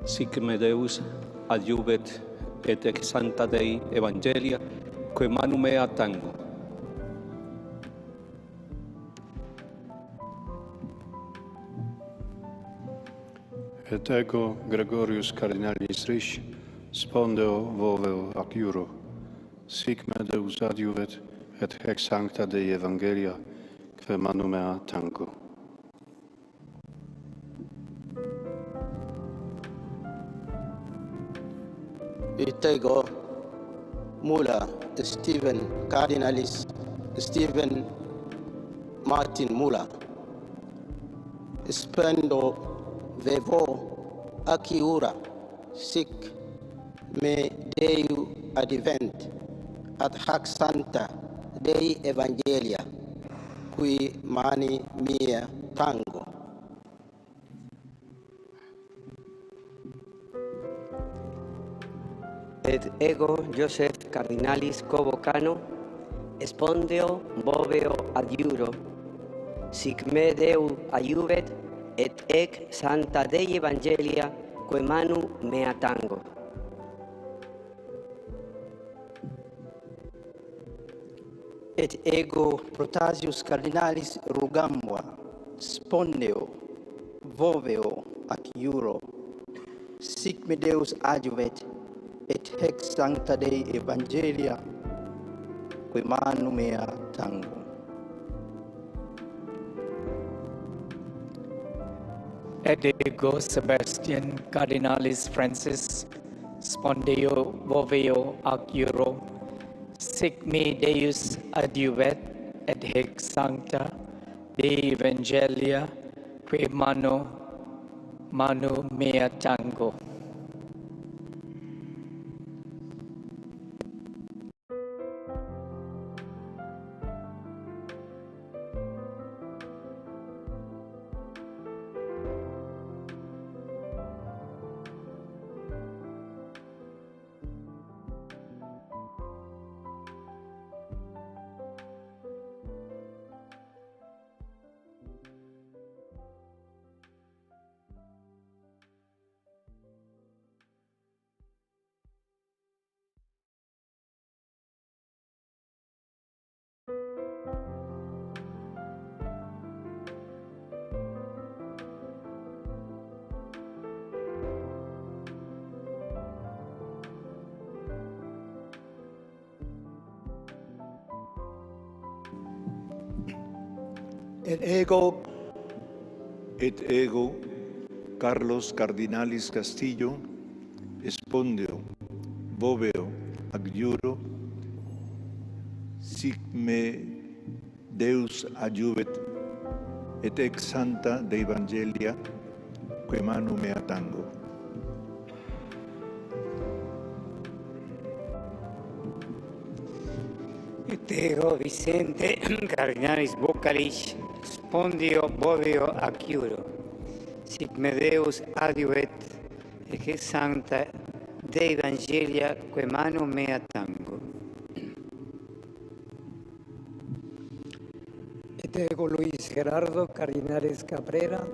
sic me Deus adjuvet et ex sancta Dei Evangelia, quae manu mea tango. Et ego Gregorius Cardinalis Ris, spondeo voveo ac iuro, sic me Deus adjuvet et ex sancta Dei Evangelia, quae manu mea tango. Et ego Mula Stephen Cardinalis Stephen Martin Mula, spendo vevo aciura sic me Deu advent ad hac sancta Dei Evangelia, qui mani mia tango. Et ego Joseph Cardinalis Covocano, spondeo boveo adiuro, sic me Deu adjuvet et ec sancta Dei Evangelia, quae manu mea tango. Et ego Protasius Cardinalis Rugambua, spondeo voveo ac iuro, sic me Deus adjuvet et hec sancta Dei Evangelia, quae manu mea tango. Et ego Sebastian Cardinalis Francis, spondeo voveo ac iuro, sic me Deus adjuvet et hec sancta Dei Evangelia, quae manu mea tango. Et ego Carlos Cardinalis Castillo, spondeo boveo ac iuro, sic me Deus adjuvet et ex sancta Dei Evangelia, quae manu mea tango. Et ego Vicente Cardinalis Bocalis, spondeo boveo ac iuro, sic me Deus adjuvet et ex sancta Dei Evangelia, quae manu mea tango. Et ego Luis Gerardo Cardinalis Cabrera,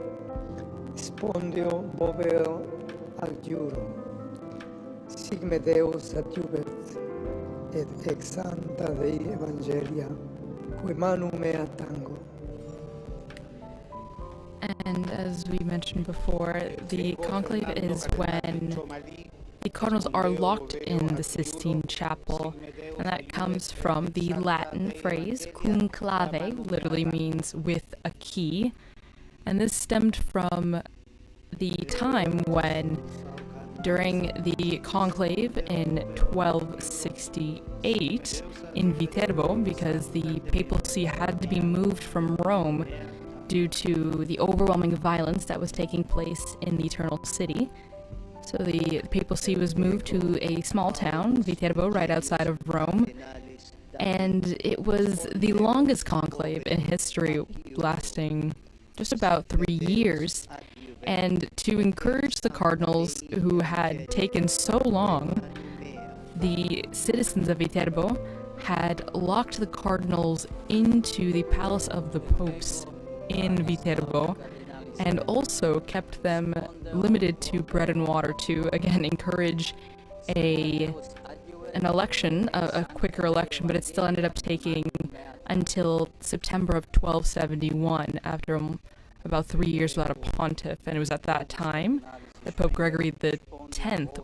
spondeo boveo ac iuro, sic me Deus adjuvet et ex sancta Dei Evangelia, quae manu mea tango. And as we mentioned before, the conclave is when the cardinals are locked in the Sistine Chapel, and that comes from the Latin phrase conclave, literally means with a key, and this stemmed from the time when, during the conclave in 1268 in Viterbo, because the Papal See had to be moved from Rome due to the overwhelming violence that was taking place in the Eternal City. So the Papal See was moved to a small town, Viterbo, right outside of Rome, and it was the longest conclave in history, lasting just about 3 years. And to encourage the cardinals who had taken so long, the citizens of Viterbo had locked the cardinals into the palace of the popes in Viterbo and also kept them limited to bread and water to, again, encourage an election, a quicker election, but it still ended up taking until September of 1271, after about 3 years without a pontiff, and it was at that time that Pope Gregory X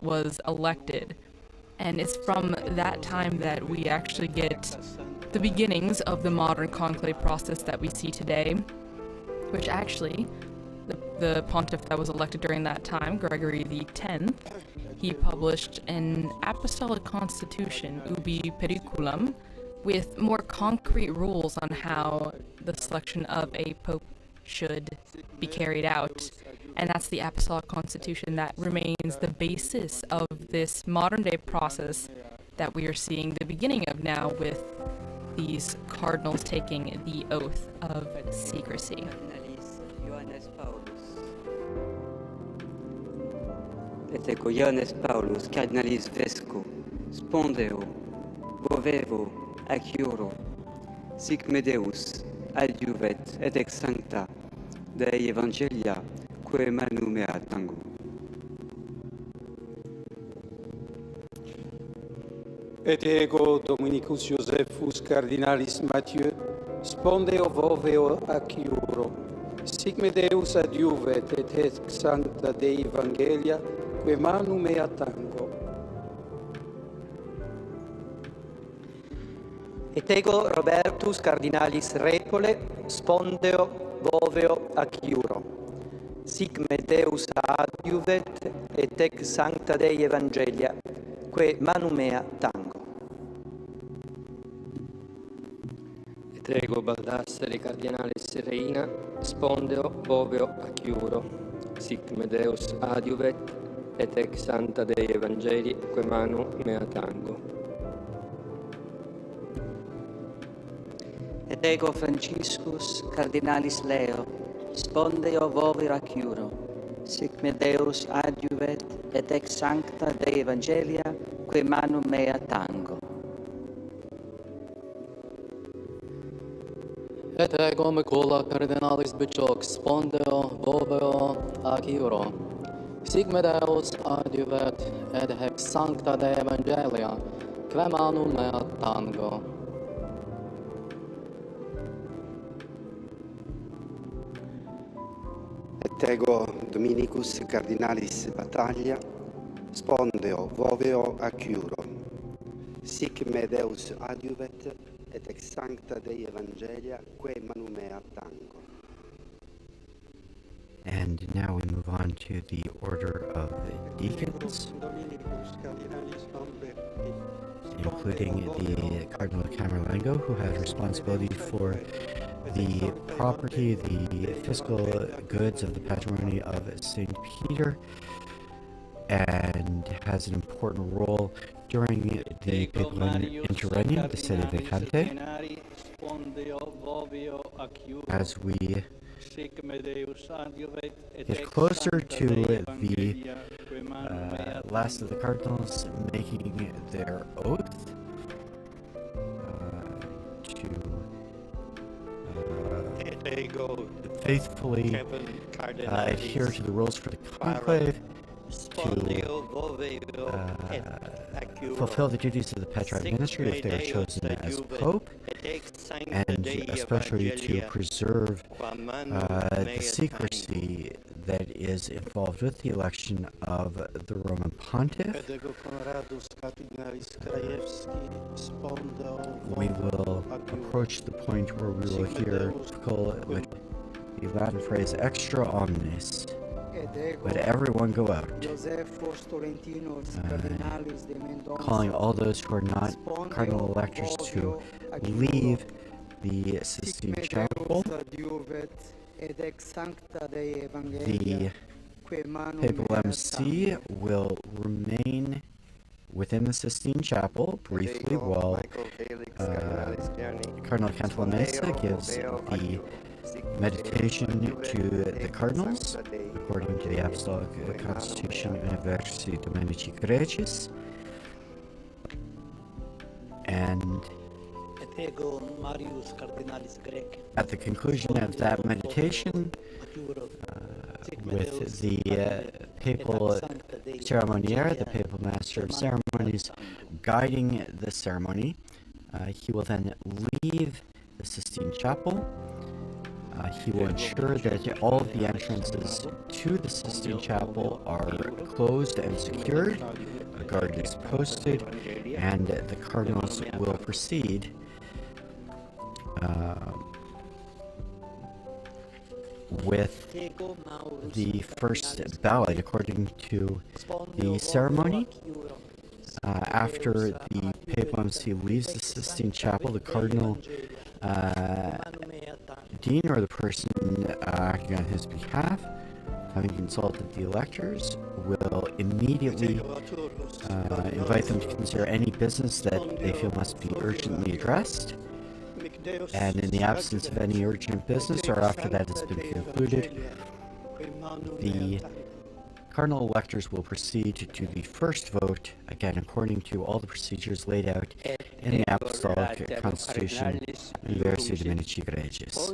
was elected. And it's from that time that we actually get the beginnings of the modern conclave process that we see today, which actually, the pontiff that was elected during that time, Gregory X, he published an apostolic constitution, Ubi Periculum, with more concrete rules on how the selection of a pope should be carried out. And that's the apostolic constitution that remains the basis of this modern day process that we are seeing the beginning of now, with these cardinals taking the oath of secrecy. Et ego Ioannes Paulus, Cardinalis Vesco, Spondeo, Vovevo, Acciuro, sic me Deus adjuvet et ex sancta Dei Evangelia, quae manu mea tango. Et ego Dominicus Josephus Cardinalis Mathieu, Spondeo Voveo Acciuro, sic me Deus adjuvet et ex sancta Dei Evangelia, quae manu mea tango. Et ego Robertus Cardinalis Repole, Spondeo Voveo Acciuro, sic me Deus adjuvet et ex sancta Dei Evangelia, quae manu mea tango. Et ego Baldassare Cardinalis Reina, Spondeo Voveo Acciuro, sic me Deus adjuvet et ex sancta Dei Evangelii, quae manu mea tango. Et ego Franciscus Cardinalis Leo, Spondeo Voveo Acciuro, sic me Deus adjuvet et ex sancta Dei Evangelia, quae manu mea tango. Et ego Micula Cardinalis Bicioc, Spondeo Voveo Acciuro, sic me Deus adjuvet et ex sancta Dei Evangelia, quae manu mea tango. Et ego Dominicus Cardinalis Battaglia, Spondeo Voveo Acciuro, sic me Deus adjuvet et ex sancta Dei Evangelia, quae manu mea tango. And now we move on to the order of deacons, including the Cardinal Camerlengo, who has responsibility for the property, the fiscal goods of the patrimony of St. Peter, and has an important role during the papal interregnum, the sede vacante, as we get closer to the last of the cardinals making their oath to faithfully adhere to the rules for the conclave, to fulfill the duties of the patriarch ministry if they are chosen as pope, and especially to preserve the secrecy that is involved with the election of the Roman pontiff. We will approach the point where we will hear the Latin phrase extra omnes. Let everyone go out, calling all those who are not cardinal electors to leave the Sistine Chapel. The papal MC will remain within the Sistine Chapel briefly while Cardinal Cantalamessa gives the meditation to the cardinals, according to the Apostolic Constitution Universi Dominici Graecis. And At the conclusion of that meditation, with the papal ceremoniere, the papal master of ceremonies, guiding the ceremony, he will then leave the Sistine Chapel. He will ensure that all of the entrances to the Sistine Chapel are closed and secured. A guard is posted, and the cardinals will proceed with the first ballad according to the ceremony. After the papal MC leaves the Sistine Chapel, the cardinal dean, or the person acting on his behalf, having consulted the electors, will immediately invite them to consider any business that they feel must be urgently addressed. And in the absence of any urgent business, or after that has been concluded, the cardinal electors will proceed to the first vote, again according to all the procedures laid out in the Apostolic Constitution Universi Dominici Gregis.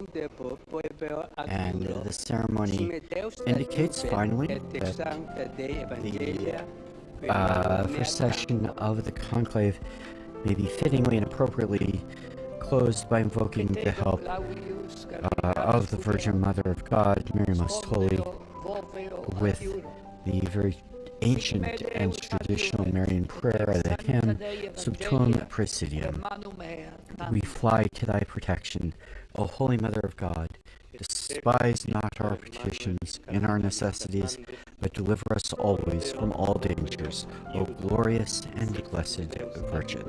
And the ceremony indicates finally that the first session of the conclave may be fittingly and appropriately closed by invoking the help of the Virgin Mother of God, Mary Most Holy, with the very ancient and traditional Marian prayer, the hymn Sub Tuum Presidium. We fly to thy protection, O Holy Mother of God. Despise not our petitions in our necessities, but deliver us always from all dangers, O glorious and blessed Virgin.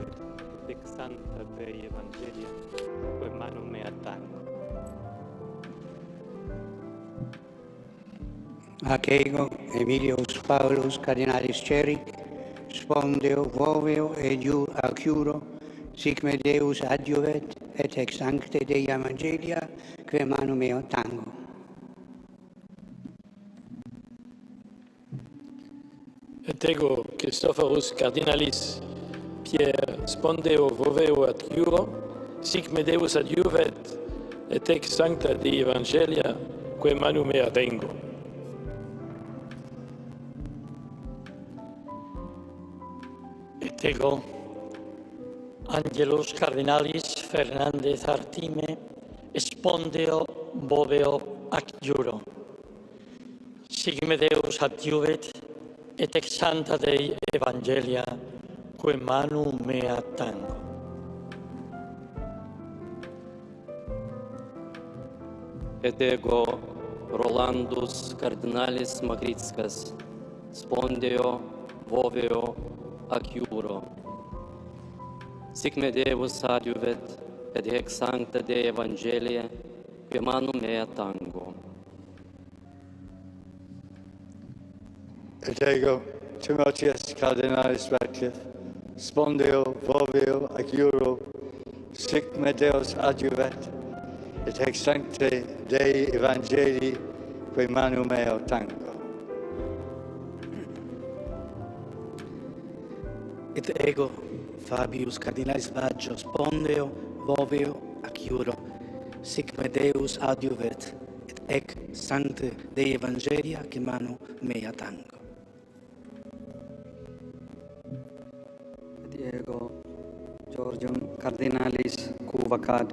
Ac ego, Emilius Paulus, Cardinalis Ceric, spondeo, voveo, eiu acuro, sic me Deus adjuvet, et ex sancte Dei Evangelia, que manu meo tango. Et ego, Christophorus Cardinalis, Pierre, spondeo, voveo, adjuro, sic me Deus adjuvet, et ex sancta Dei Evangelia, que manu mea tengo. Et ego, Angelus Cardinalis Fernandez Artime, spondeo, boveo, ac juro. Sic me Deus adjuvet, et ex sancta Dei Evangelia, que manu mea tango. Et ego, Rolandus Cardinalis Magritskas, spondeo, voveo, ac juro. Sic me Deus adjuvet, et ex sancta Dei Evangelia, que manu mea tango. Et ego, Timotheus Cardinalis Radcliffe, spondeo, voveo, ac juro, sic me Deus adjuvet, et ex sancte Dei Evangelii, que manu meo tango. Et ego, Fabius Cardinalis Baggio, spondeo, voveo, ac juro, sic me Deus adjuvet, et ec sancte Dei Evangelia, que manu mea tango. Et ego, Georgium Cardinalis Cuvacad,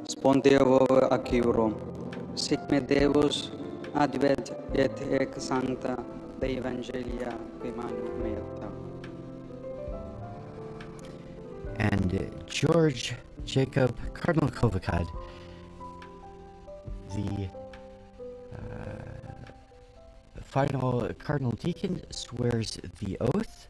spondeo, voveo, ac juro, sic me Deus adjuvet, et ec sancta Dei Evangelia, que manu mea tango. And George Jacob Cardinal Kovacad, the final Cardinal Deacon, swears the oath.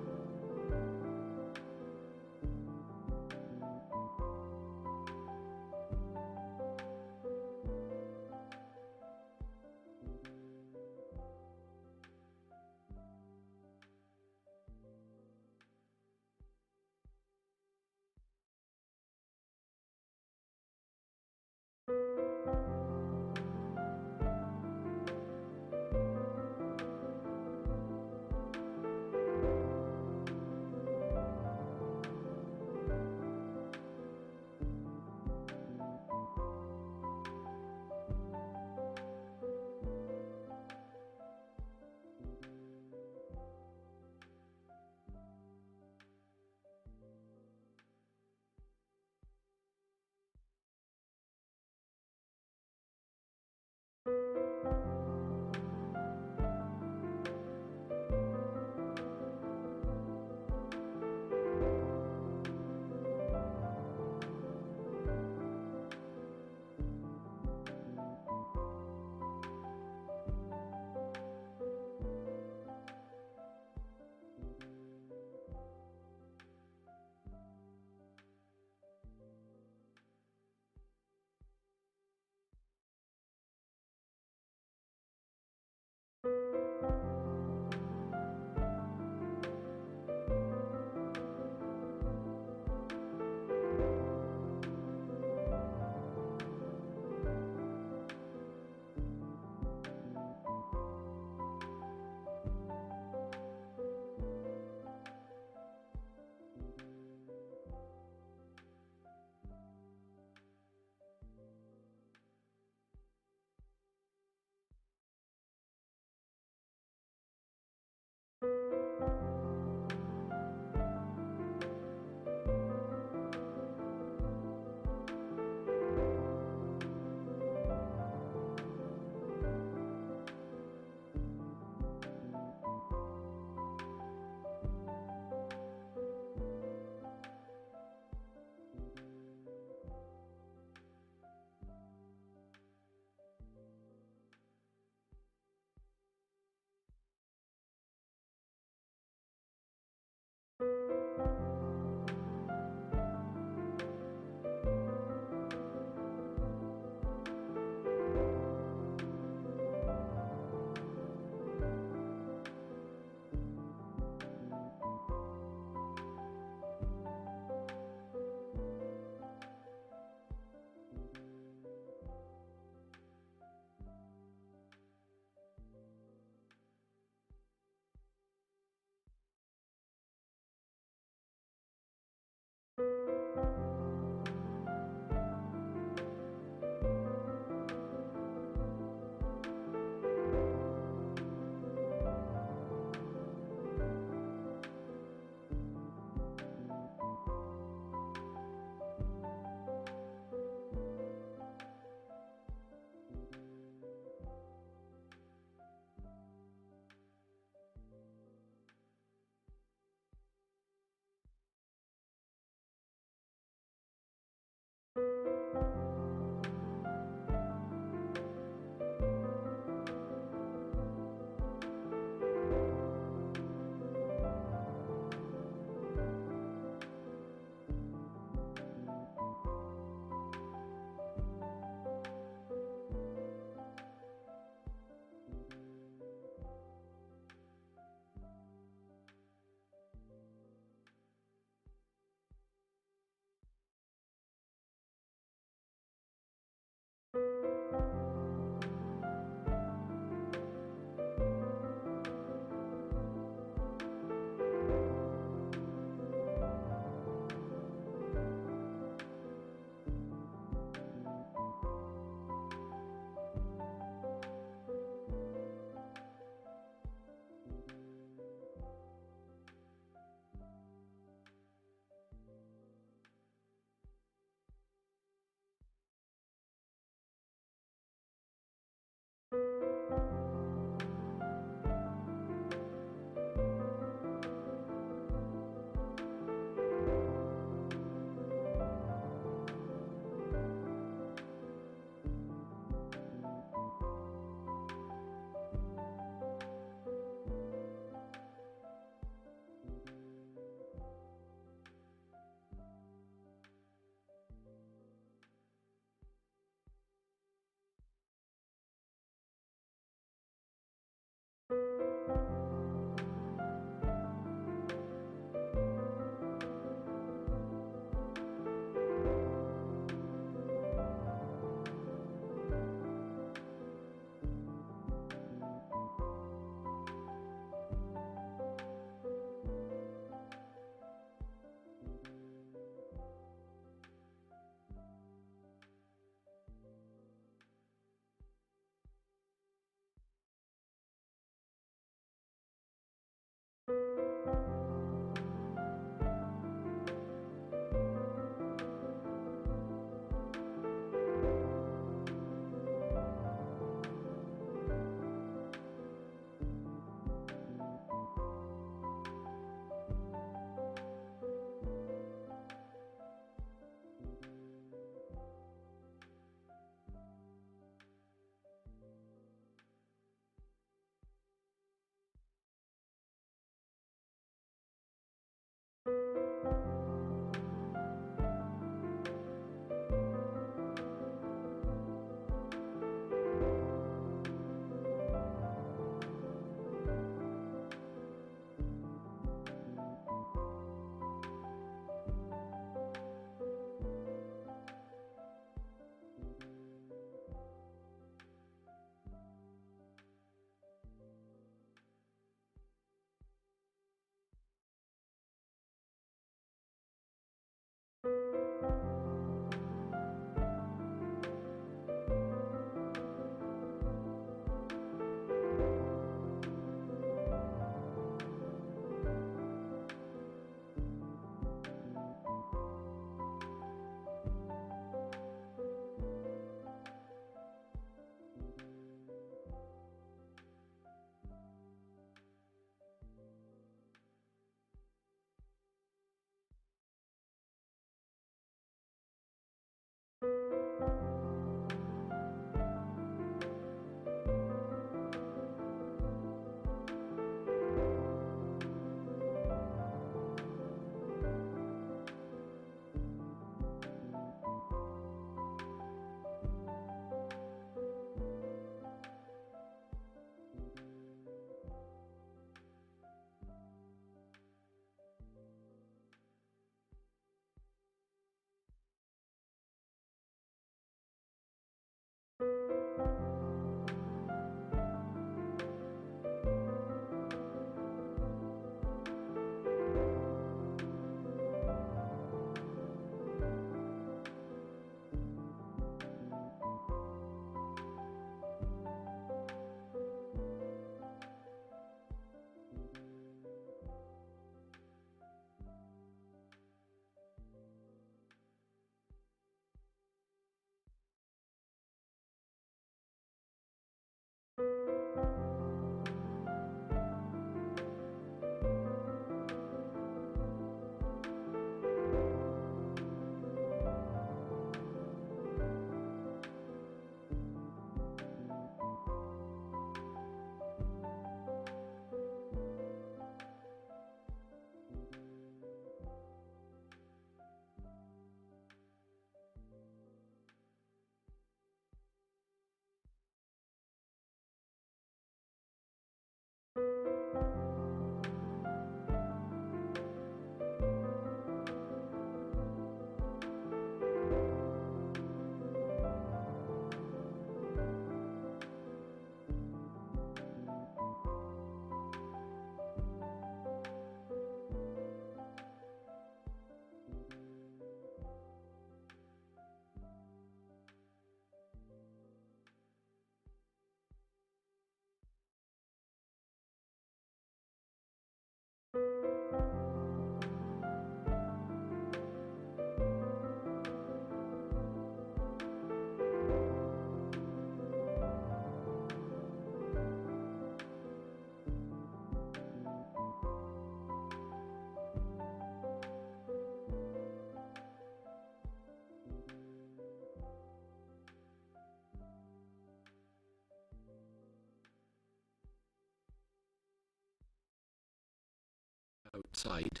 outside.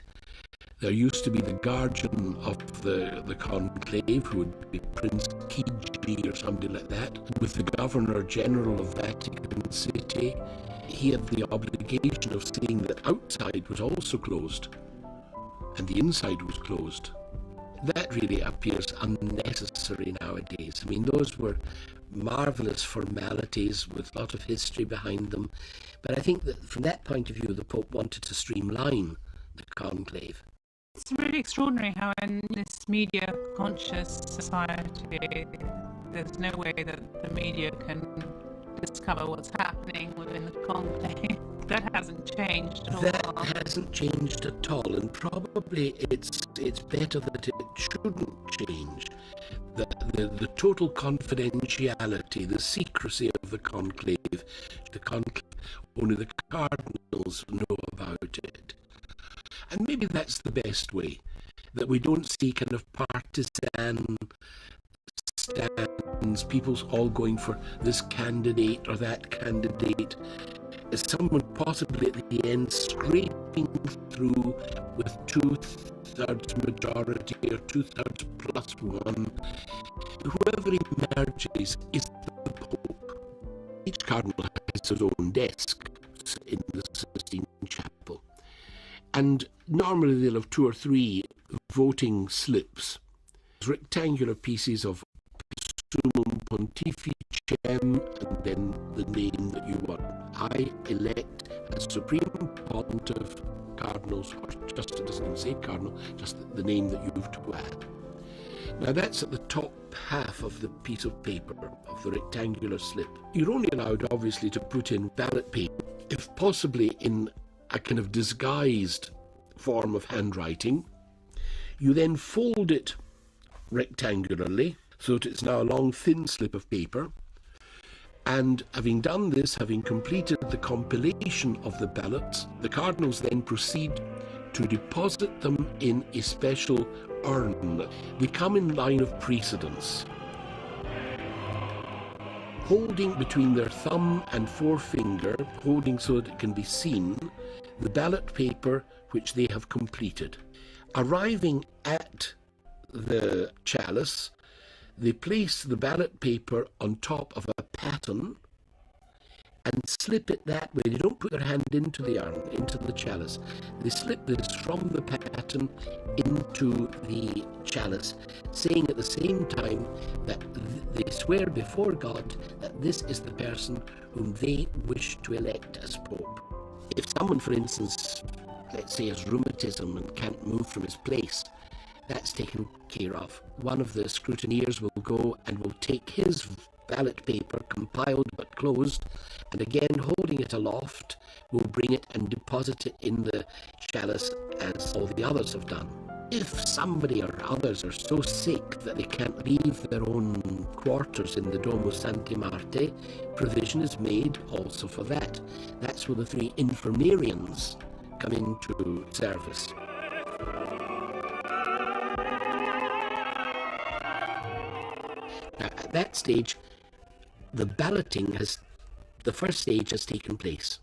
There used to be the guardian of the conclave, who would be Prince Chimney or somebody like that. With the Governor General of Vatican City, he had the obligation of seeing that outside was also closed and the inside was closed. That really appears unnecessary nowadays. I mean, those were marvellous formalities with a lot of history behind them. But I think that from that point of view, the Pope wanted to streamline the conclave. It's really extraordinary how in this media-conscious society, there's no way that the media can discover what's happening within the conclave. That hasn't changed at all. That hasn't changed at all, and probably it's better that it shouldn't change. The total confidentiality, the secrecy of the conclave, only the Cardinals know about it. And maybe that's the best way, that we don't see kind of partisan stands, people's all going for this candidate or that candidate. Is someone possibly at the end scraping through with 2/3 majority or 2/3 plus one? Whoever emerges is the Pope. Each cardinal has his own desk in the Sistine Chapel. And normally they'll have 2 or 3 voting slips, rectangular pieces of Summum Pontificem, and then the name that you want. I elect as Supreme Pontiff Cardinals, or just, it doesn't say Cardinal, just the name that you've to add. Now that's at the top half of the piece of paper, of the rectangular slip. You're only allowed, obviously, to put in ballot paper, if possibly in a kind of disguised form of handwriting. You then fold it rectangularly, so that it's now a long, thin slip of paper. And having done this, having completed the compilation of the ballots, the cardinals then proceed to deposit them in a special urn. They come in line of precedence, holding between their thumb and forefinger, holding so that it can be seen, the ballot paper which they have completed. Arriving at the chalice, they place the ballot paper on top of a paten and slip it that way. They don't put their hand into the urn, into the chalice. They slip this from the paten into the chalice, saying at the same time that they swear before God that this is the person whom they wish to elect as Pope. If someone, for instance, let's say has rheumatism and can't move from his place, that's taken care of. One of the scrutineers will go and will take his ballot paper, compiled but closed, and again holding it aloft, will bring it and deposit it in the chalice as all the others have done. If somebody or others are so sick that they can't leave their own quarters in the Domus Sancti Marte, provision is made also for that. That's where the 3 infirmarians come into service. Now, at that stage, the first stage has taken place.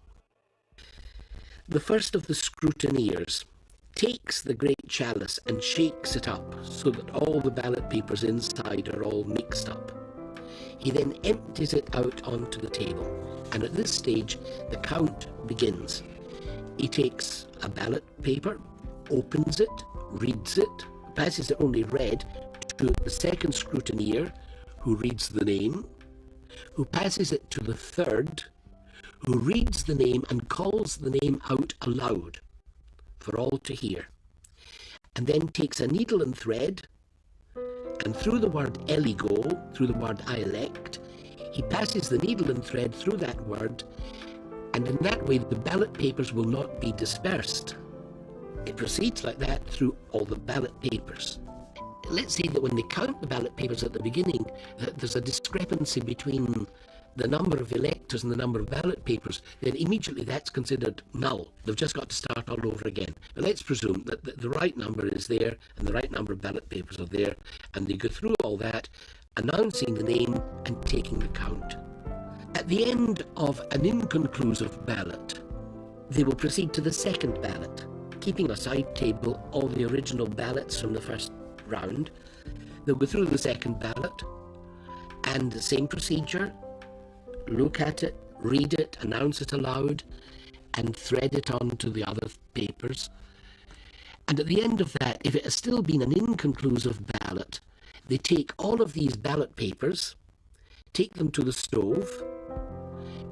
The first of the scrutineers takes the great chalice and shakes it up so that all the ballot papers inside are all mixed up. He then empties it out onto the table, and at this stage, the count begins. He takes a ballot paper, opens it, reads it, passes it only read to the second scrutineer, who reads the name, who passes it to the third, who reads the name and calls the name out aloud for all to hear, and then takes a needle and thread, and through the word eligo, through the word I elect, he passes the needle and thread through that word, and in that way the ballot papers will not be dispersed. It proceeds like that through all the ballot papers. Let's say that when they count the ballot papers at the beginning, there's a discrepancy between the number of electors and the number of ballot papers, then immediately that's considered null. They've just got to start all over again. But let's presume that the right number is there and the right number of ballot papers are there, and they go through all that, announcing the name and taking the count. At the end of an inconclusive ballot, they will proceed to the second ballot, keeping a side table all the original ballots from the first round. They'll go through the second ballot, and the same procedure, look at it, read it, announce it aloud, and thread it onto the other papers. And at the end of that, if it has still been an inconclusive ballot, they take all of these ballot papers, take them to the stove,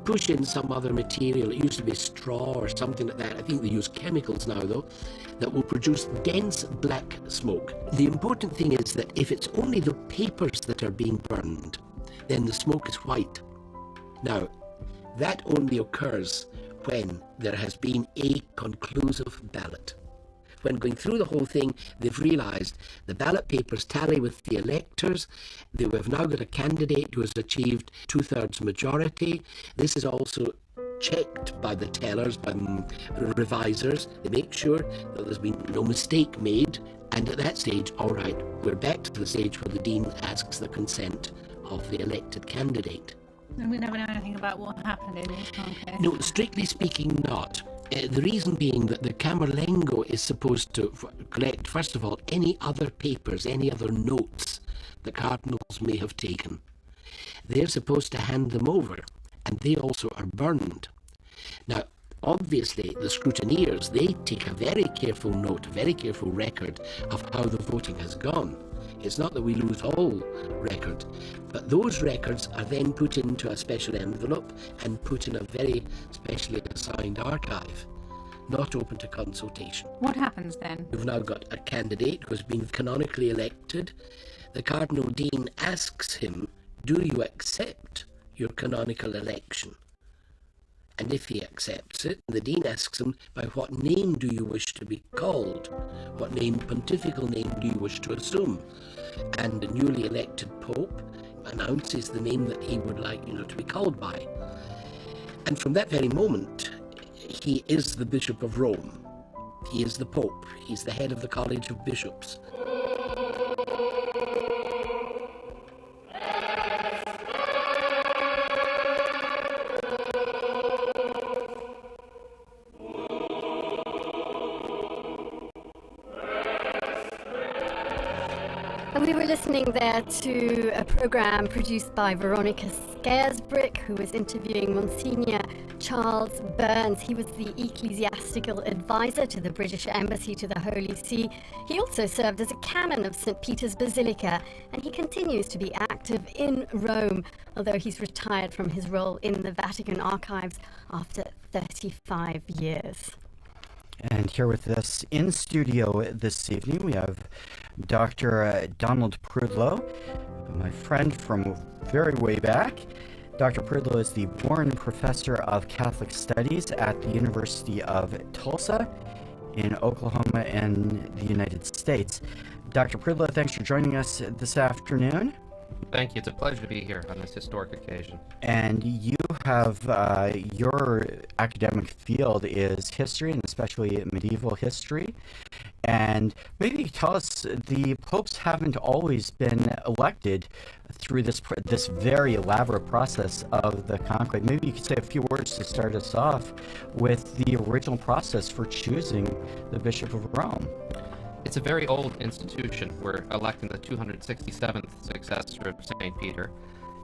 push in some other material. It used to be straw or something like that. I think they use chemicals now, though, that will produce dense black smoke. The important thing is that if it's only the papers that are being burned, then the smoke is white. Now, that only occurs when there has been a conclusive ballot. When going through the whole thing, they've realised the ballot papers tally with the electors. They have now got a candidate who has achieved 2/3 majority. This is also checked by the tellers, by the revisers. They make sure that there's been no mistake made. And at that stage, all right, we're back to the stage where the dean asks the consent of the elected candidate. And we never know anything about what happened in this conclave. No, strictly speaking, not. The reason being that the Camerlengo is supposed to collect, first of all, any other papers, any other notes the cardinals may have taken. They're supposed to hand them over, and they also are burned. Now, obviously, the scrutineers, they take a very careful note, a very careful record of how the voting has gone. It's not that we lose all record, but those records are then put into a special envelope and put in a very specially assigned archive, not open to consultation. What happens then? You've now got a candidate who's been canonically elected. The Cardinal Dean asks him, do you accept your canonical election? And if he accepts it, the Dean asks him, by what name do you wish to be called? What name, pontifical name, do you wish to assume? And the newly elected Pope announces the name that he would like, to be called by. And from that very moment, he is the Bishop of Rome. He is the Pope. He's the head of the College of Bishops. And we were listening there to a program produced by Veronica Scaresbrick, who was interviewing Monsignor Charles Burns. He was the ecclesiastical advisor to the British Embassy to the Holy See. He also served as a canon of St. Peter's Basilica, and he continues to be active in Rome, although he's retired from his role in the Vatican archives after 35 years. And here with us in studio this evening, we have Dr. Donald Prudlow, my friend from very way back. Dr. Prudlow is the Bourne Professor of Catholic Studies at the University of Tulsa in Oklahoma in the United States. Dr. Prudlow, thanks for joining us this afternoon. Thank you. It's a pleasure to be here on this historic occasion. And you have, your academic field is history, and especially medieval history. And maybe tell us, the popes haven't always been elected through this very elaborate process of the conclave. Maybe you could say a few words to start us off with the original process for choosing the Bishop of Rome. It's a very old institution. We're electing the 267th successor of St. Peter.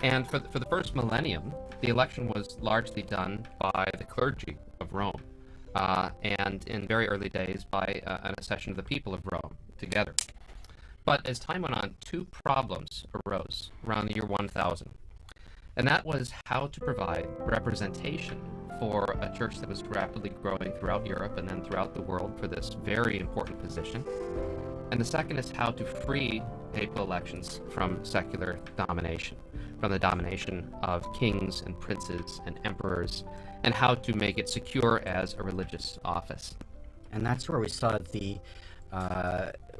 And for the first millennium, the election was largely done by the clergy of Rome, and in very early days by an accession of the people of Rome together. But as time went on, two problems arose around the year 1000. And that was how to provide representation for a church that was rapidly growing throughout Europe and then throughout the world for this very important position. And the second is how to free papal elections from secular domination, from the domination of kings and princes and emperors, and how to make it secure as a religious office. And that's where we saw the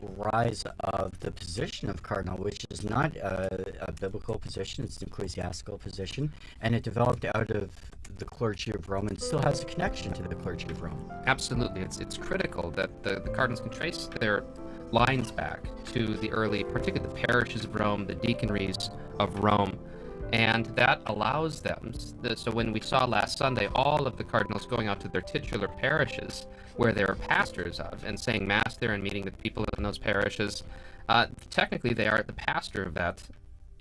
rise of the position of cardinal, which is not a biblical position, it's an ecclesiastical position, and it developed out of the clergy of Rome and still has a connection to the clergy of Rome. Absolutely. It's critical that the cardinals can trace their lines back to the early, particularly the parishes of Rome, the deaconries of Rome, And that allows them, so when we saw last Sunday all of the cardinals going out to their titular parishes where they are pastors of and saying Mass there and meeting the people in those parishes, technically they are the pastor of that.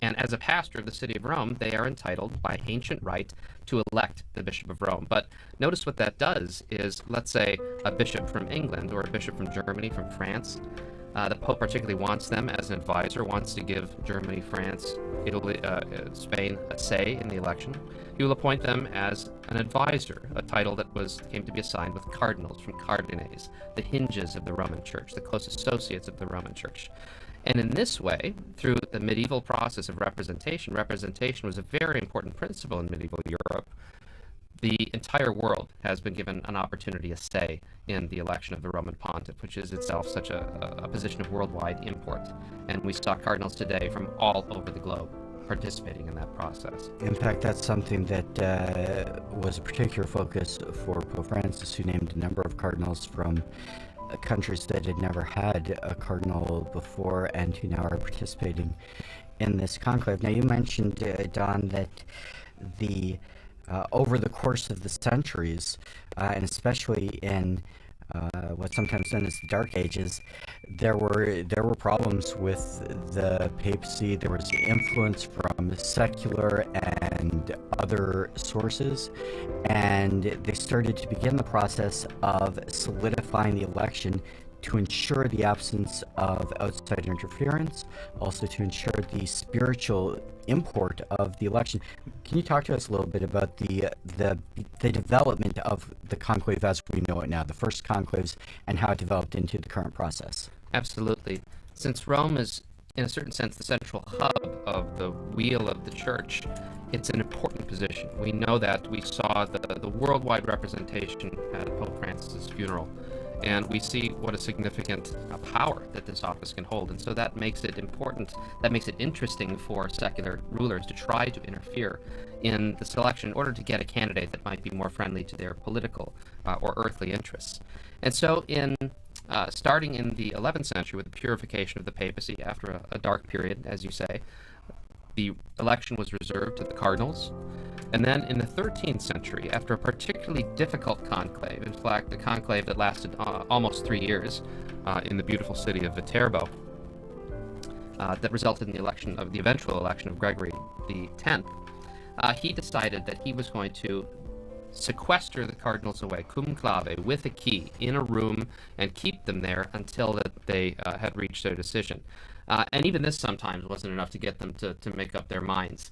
And as a pastor of the city of Rome, they are entitled by ancient right to elect the Bishop of Rome. But notice what that does is, let's say a bishop from England or a bishop from Germany, from France, the Pope particularly wants them as an advisor, wants to give Germany, France, Italy, Spain a say in the election. He will appoint them as an advisor, a title that came to be assigned with cardinals from Cardines, the hinges of the Roman Church, the close associates of the Roman Church. And in this way, through the medieval process of representation was a very important principle in medieval Europe. The entire world has been given an opportunity, a say, in the election of the Roman Pontiff, which is itself such a position of worldwide import. And we saw cardinals today from all over the globe participating in that process. In fact, that's something that was a particular focus for Pope Francis, who named a number of cardinals from countries that had never had a cardinal before and who now are participating in this conclave. Now, you mentioned, Don, that over the course of the centuries, and especially in what's sometimes known as the Dark Ages, there were problems with the papacy. There was influence from secular and other sources, and they started to begin the process of solidifying the election to ensure the absence of outside interference, also to ensure the spiritual import of the election. Can you talk to us a little bit about the development of the conclave as we know it now, the first conclaves, and how it developed into the current process? Absolutely. Since Rome is, in a certain sense, the central hub of the wheel of the Church, it's an important position. We know that. We saw the worldwide representation at Pope Francis's funeral. And we see what a significant power that this office can hold. And so that makes it important, that makes it interesting for secular rulers to try to interfere in the selection in order to get a candidate that might be more friendly to their political or earthly interests. And so starting in the 11th century with the purification of the papacy after a dark period, as you say, the election was reserved to the cardinals. And then in the 13th century, after a particularly difficult conclave, in fact, a conclave that lasted almost 3 years in the beautiful city of Viterbo, that resulted in the eventual election of Gregory X, he decided that he was going to sequester the cardinals away, Conclave, with a key in a room and keep them there until that they had reached their decision. And even this sometimes wasn't enough to get them to make up their minds.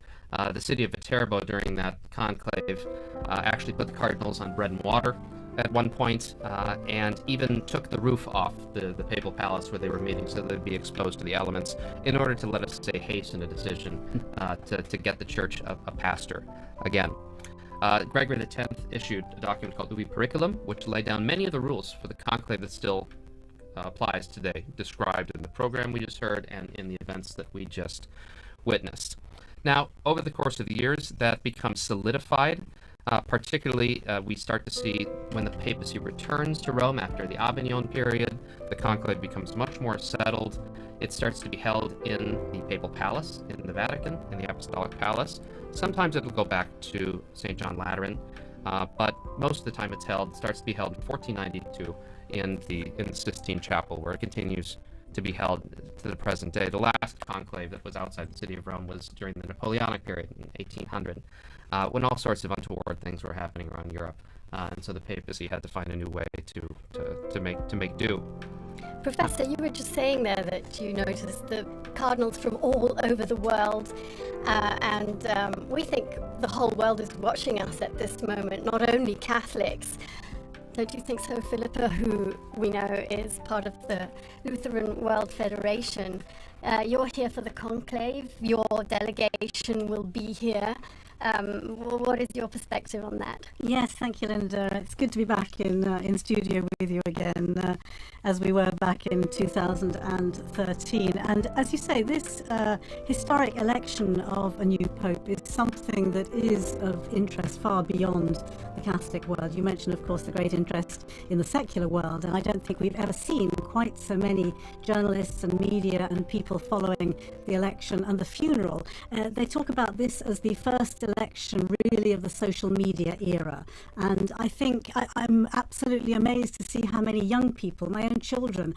The city of Viterbo during that conclave actually put the cardinals on bread and water at one point, and even took the roof off the papal palace where they were meeting so they'd be exposed to the elements in order to, let us say, hasten a decision to get the church a pastor again. Gregory X issued a document called Ubi Periculum, which laid down many of the rules for the conclave that still applies today, described in the program we just heard and in the events that we just witnessed. Now, over the course of the years, that becomes solidified. Particularly, we start to see when the papacy returns to Rome after the Avignon period, the conclave becomes much more settled. It starts to be held in the Papal Palace, in the Vatican, in the Apostolic Palace. Sometimes it'll go back to St. John Lateran, but most of the time it starts to be held in 1492 in the Sistine Chapel, where it continues to be held to the present day. The last conclave that was outside the city of Rome was during the Napoleonic period in 1800, when all sorts of untoward things were happening around Europe, and so the papacy had to find a new way to make do. Professor, you were just saying there that you noticed the cardinals from all over the world, and we think the whole world is watching us at this moment, not only Catholics. Don't you think so, Philippa, who we know is part of the Lutheran World Federation? You're here for the conclave. Your delegation will be here. What is your perspective on that? Yes, thank you, Linda. It's good to be back in studio with you again, as we were back in 2013. And as you say, this historic election of a new pope is something that is of interest far beyond the Catholic world. You mentioned, of course, the great interest in the secular world, and I don't think we've ever seen quite so many journalists and media and people following the election and the funeral. They talk about this as the first election really of the social media era, and I think I'm absolutely amazed to see how many young people, my own children,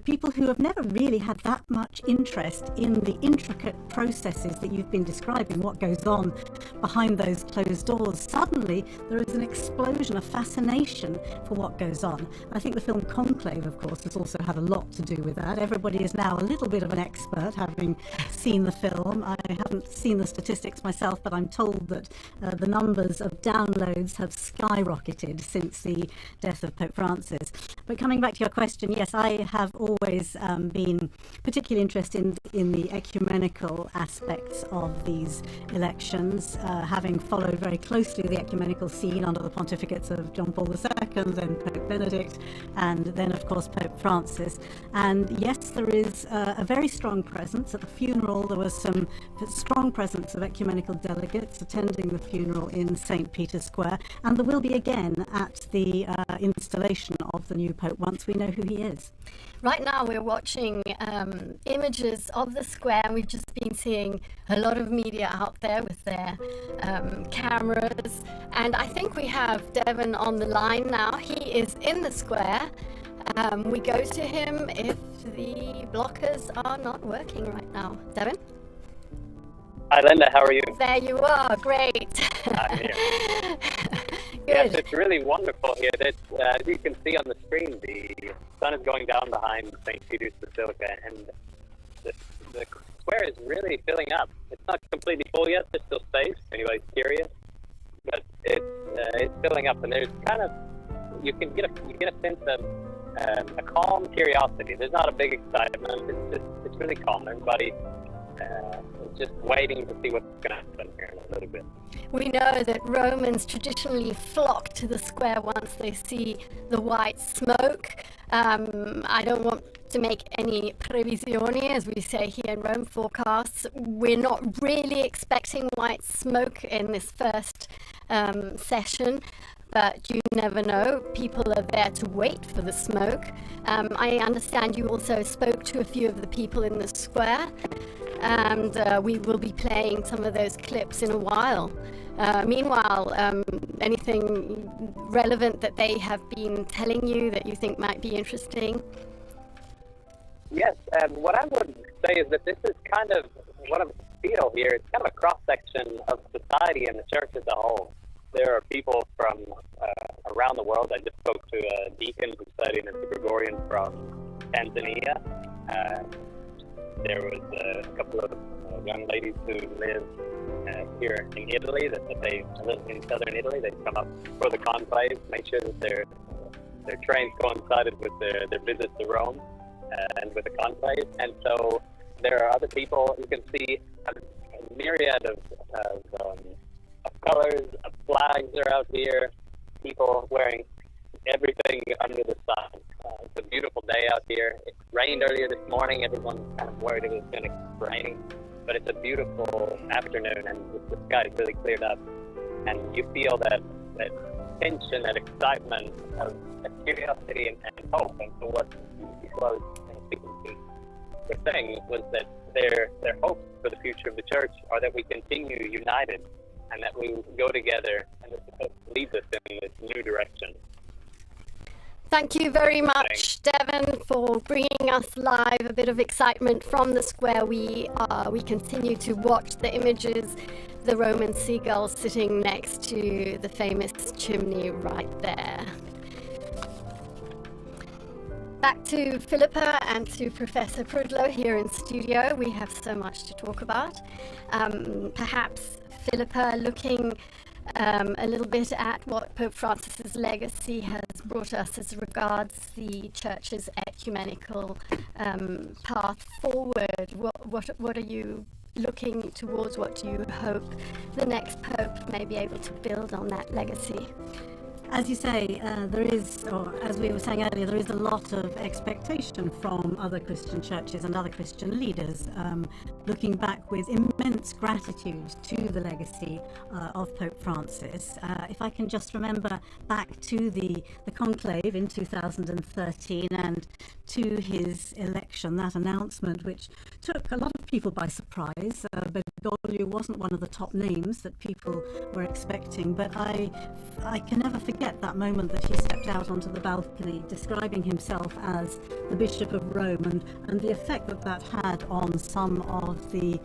people who have never really had that much interest in the intricate processes that you've been describing, what goes on behind those closed doors. Suddenly there is an explosion of fascination for what goes on. I think the film Conclave, of course, has also had a lot to do with that. Everybody is now a little bit of an expert, having seen the film. I haven't seen the statistics myself, but I'm told that the numbers of downloads have skyrocketed since the death of Pope Francis. But coming back to your question, yes, I have always been particularly interested in the ecumenical aspects of these elections, having followed very closely the ecumenical scene under the pontificates of John Paul II, then Pope Benedict, and then, of course, Pope Francis. And yes, there is a very strong presence. At the funeral, there was some strong presence of ecumenical delegates attending the funeral in St. Peter's Square, and there will be again at the installation of the new Pope once we know who he is. Right now we're watching images of the square, and we've just been seeing a lot of media out there with their cameras, and I think we have Devon on the line now. He is in the square. We go to him if the blockers are not working right now. Devon? Hi Linda, how are you? There you are, great. I'm here. Yes, it's really wonderful here. As you can see on the screen, the sun is going down behind St. Peter's Basilica, and the square is really filling up. It's not completely full yet, there's still space, if anybody's curious, but it's filling up, and there's kind of, you get a sense of a calm curiosity. There's not a big excitement, it's really calm. Everybody is just waiting to see what's going to happen here in a little bit. We know that Romans traditionally flock to the square once they see the white smoke. I don't want to make any previsioni, as we say here in Rome, forecasts. We're not really expecting white smoke in this first session, but you never know. People are there to wait for the smoke. I understand you also spoke to a few of the people in the square, and we will be playing some of those clips in a while. Meanwhile, anything relevant that they have been telling you that you think might be interesting? Yes, what I would say is that this is kind of what I feel here. It's kind of a cross-section of society and the church as a whole. There are people from around the world. I just spoke to a deacon who's studying as a Gregorian from Tanzania. There was a couple of young ladies who live here in Italy, that they live in southern Italy. They come up for the conclave, make sure that their trains coincided with their visit to Rome and with the conclave. And so there are other people. You can see a myriad of colors, of flags are out here, people wearing everything under the sun. It's a beautiful day out here. It rained earlier this morning. Everyone kind of worried it was going to rain, but it's a beautiful afternoon, and the sky is really cleared up, and you feel that tension, that excitement of curiosity and hope. And so what people were saying was that their hopes for the future of the church are that we continue united, and that we go together, and it leads us in this new direction. Thank you very much, Devon, for bringing us live a bit of excitement from the square. We continue to watch the images, the Roman seagull sitting next to the famous chimney right there. Back to Philippa and to Professor Prudlow here in studio. We have so much to talk about. Perhaps Philippa, looking a little bit at what Pope Francis's legacy has brought us as regards the Church's ecumenical path forward. What are you looking towards what you hope the next Pope may be able to build on that legacy? As you say, there is, or as we were saying earlier, there is a lot of expectation from other Christian churches and other Christian leaders, looking back with immense gratitude to the legacy of Pope Francis. If I can just remember back to the Conclave in 2013 and to his election, that announcement, which took a lot of people by surprise. Bergoglio wasn't one of the top names that people were expecting, but I can never forget that moment that he stepped out onto the balcony describing himself as the Bishop of Rome, and the effect that that had on some of the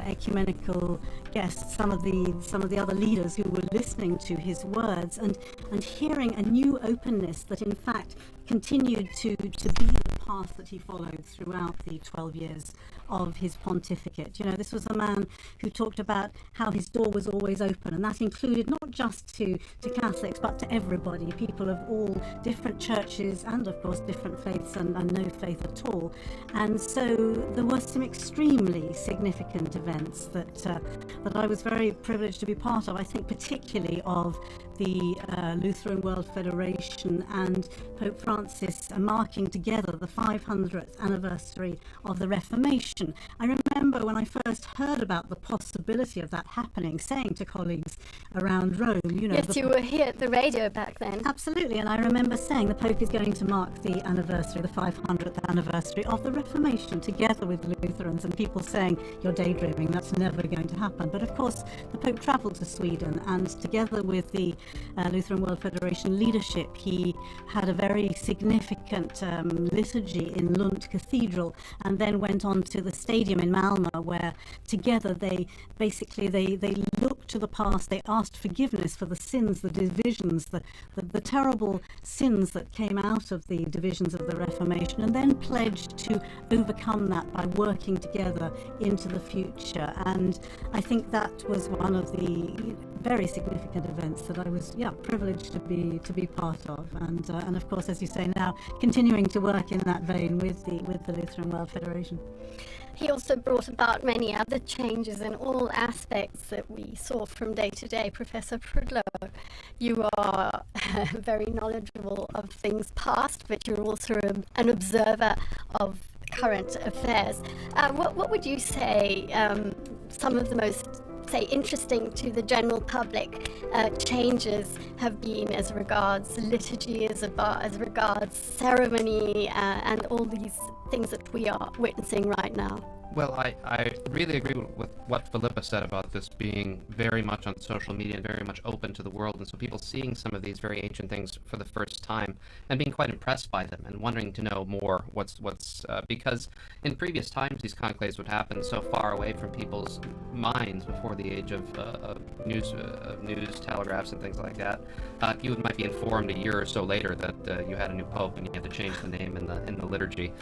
ecumenical guests, some of the other leaders who were listening to his words, and hearing a new openness that in fact continued to be the path that he followed throughout the 12 years of his pontificate. You know, this was a man who talked about how his door was always open, and that included not just to Catholics but to everybody, people of all different churches and of course different faiths and no faith at all. And so there were some extremely significant events that I was very privileged to be part of. I think particularly of the Lutheran World Federation and Pope Francis marking together the 500th anniversary of the Reformation. I remember when I first heard about the possibility of that happening, saying to colleagues around Rome, you know... Yes, you were here at the radio back then. Absolutely, and I remember saying the Pope is going to mark the anniversary, the 500th anniversary of the Reformation, together with Lutherans, and people saying, you're daydreaming, that's never going to happen. But of course, the Pope travelled to Sweden, and together with the Lutheran World Federation leadership, he had a very significant liturgy in Lund Cathedral, and then went on to the stadium in Malmö, where together they looked to the past, they asked forgiveness for the sins, the divisions, the terrible sins that came out of the divisions of the Reformation, and then pledged to overcome that by working together into the future. And I think that was one of the very significant events that I was privileged to be part of, and of course, as you say, now continuing to work in that vein with the Lutheran World Federation. He also brought about many other changes in all aspects that we saw from day to day. Professor Prudlow, you are very knowledgeable of things past, but you're also an observer of current affairs. What would you say some of the most interesting to the general public changes have been as regards liturgy, as regards ceremony, and all these things that we are witnessing right now? Well, I really agree with what Philippa said about this being very much on social media and very much open to the world, and so people seeing some of these very ancient things for the first time and being quite impressed by them and wanting to know more because in previous times these conclaves would happen so far away from people's minds before the age of news telegraphs and things like that. You might be informed a year or so later that you had a new pope and you had to change the name in the liturgy.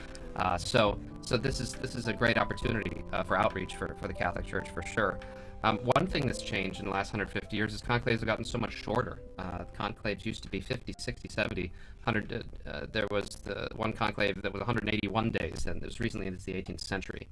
So this is a great opportunity for outreach for the Catholic Church, for sure. One thing that's changed in the last 150 years is conclaves have gotten so much shorter. Conclaves used to be 50, 60, 70, 100. There was the one conclave that was 181 days, and it was recently into the 18th century.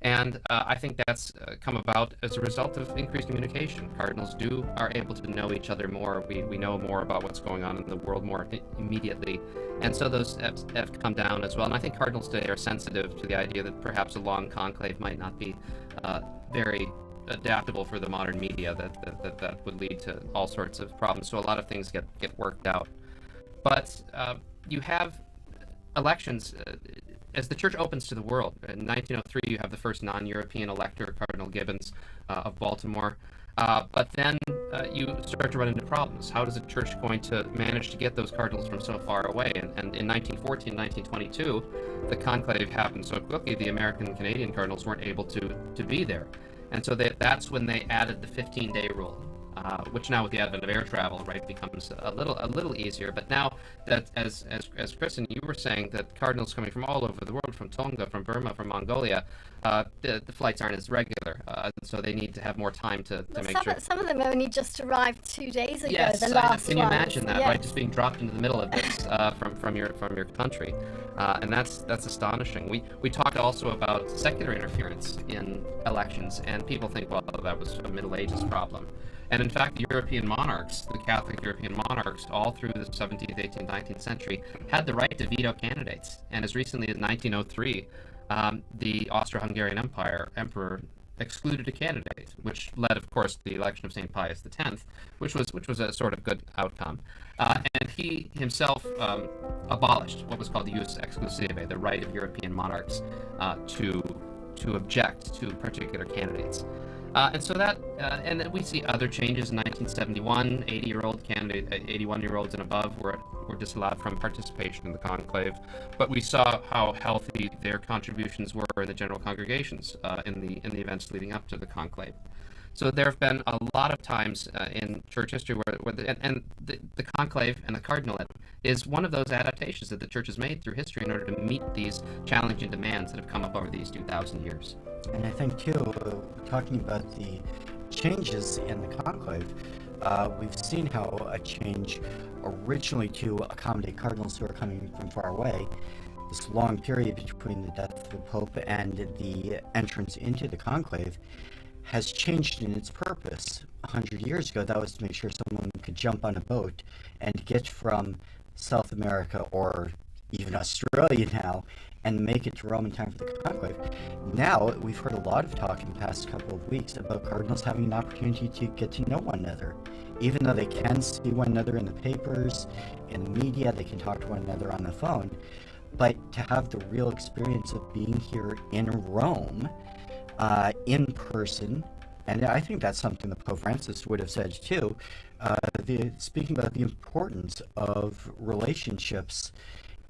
And I think that's come about as a result of increased communication. Cardinals are able to know each other more. We know more about what's going on in the world more immediately. And so those have come down as well. And I think cardinals today are sensitive to the idea that perhaps a long conclave might not be very adaptable for the modern media, that would lead to all sorts of problems. So a lot of things get worked out. But you have elections. As the Church opens to the world, in 1903 you have the first non-European elector, Cardinal Gibbons of Baltimore, but then you start to run into problems. How is the Church going to manage to get those cardinals from so far away? And in 1914, 1922, the conclave happened so quickly, the American and Canadian cardinals weren't able to be there. And so that's when they added the 15-day rule. which now with the advent of air travel, right, becomes a little easier. But now that, as Kristen, you were saying, that cardinals coming from all over the world, from Tonga, from Burma, from Mongolia, the flights aren't as regular, so they need to have more time to make sure. Some of them only just arrived 2 days ago. Yes, the last can you ones. imagine that, Yes. right? Just being dropped into the middle of this from your country, and that's astonishing. We talked also about secular interference in elections, and people think, well, that was a Middle Ages problem. And in fact, the European monarchs, the Catholic European monarchs, all through the 17th, 18th, 19th century, had the right to veto candidates. And as recently as 1903, the Austro-Hungarian emperor excluded a candidate, which led, of course, to the election of St. Pius X, which was a sort of good outcome. And he himself abolished what was called the jus exclusive, the right of European monarchs to object to particular candidates. And so that, and then we see other changes in 1971. 81-year-olds and above were disallowed from participation in the conclave. But we saw how healthy their contributions were in the general congregations in the events leading up to the conclave. So there have been a lot of times in church history where the conclave and the cardinalate is one of those adaptations that the church has made through history in order to meet these challenging demands that have come up over these 2,000 years. And I think, too, talking about the changes in the conclave, we've seen how a change originally to accommodate cardinals who are coming from far away, this long period between the death of the Pope and the entrance into the conclave, has changed in its purpose. 100 years ago, that was to make sure someone could jump on a boat and get from South America or even Australia now and make it to Rome in time for the conclave. Now, we've heard a lot of talk in the past couple of weeks about cardinals having an opportunity to get to know one another. Even though they can see one another in the papers, in the media, they can talk to one another on the phone, but to have the real experience of being here in Rome, in person, and I think that's something that Pope Francis would have said too, speaking about the importance of relationships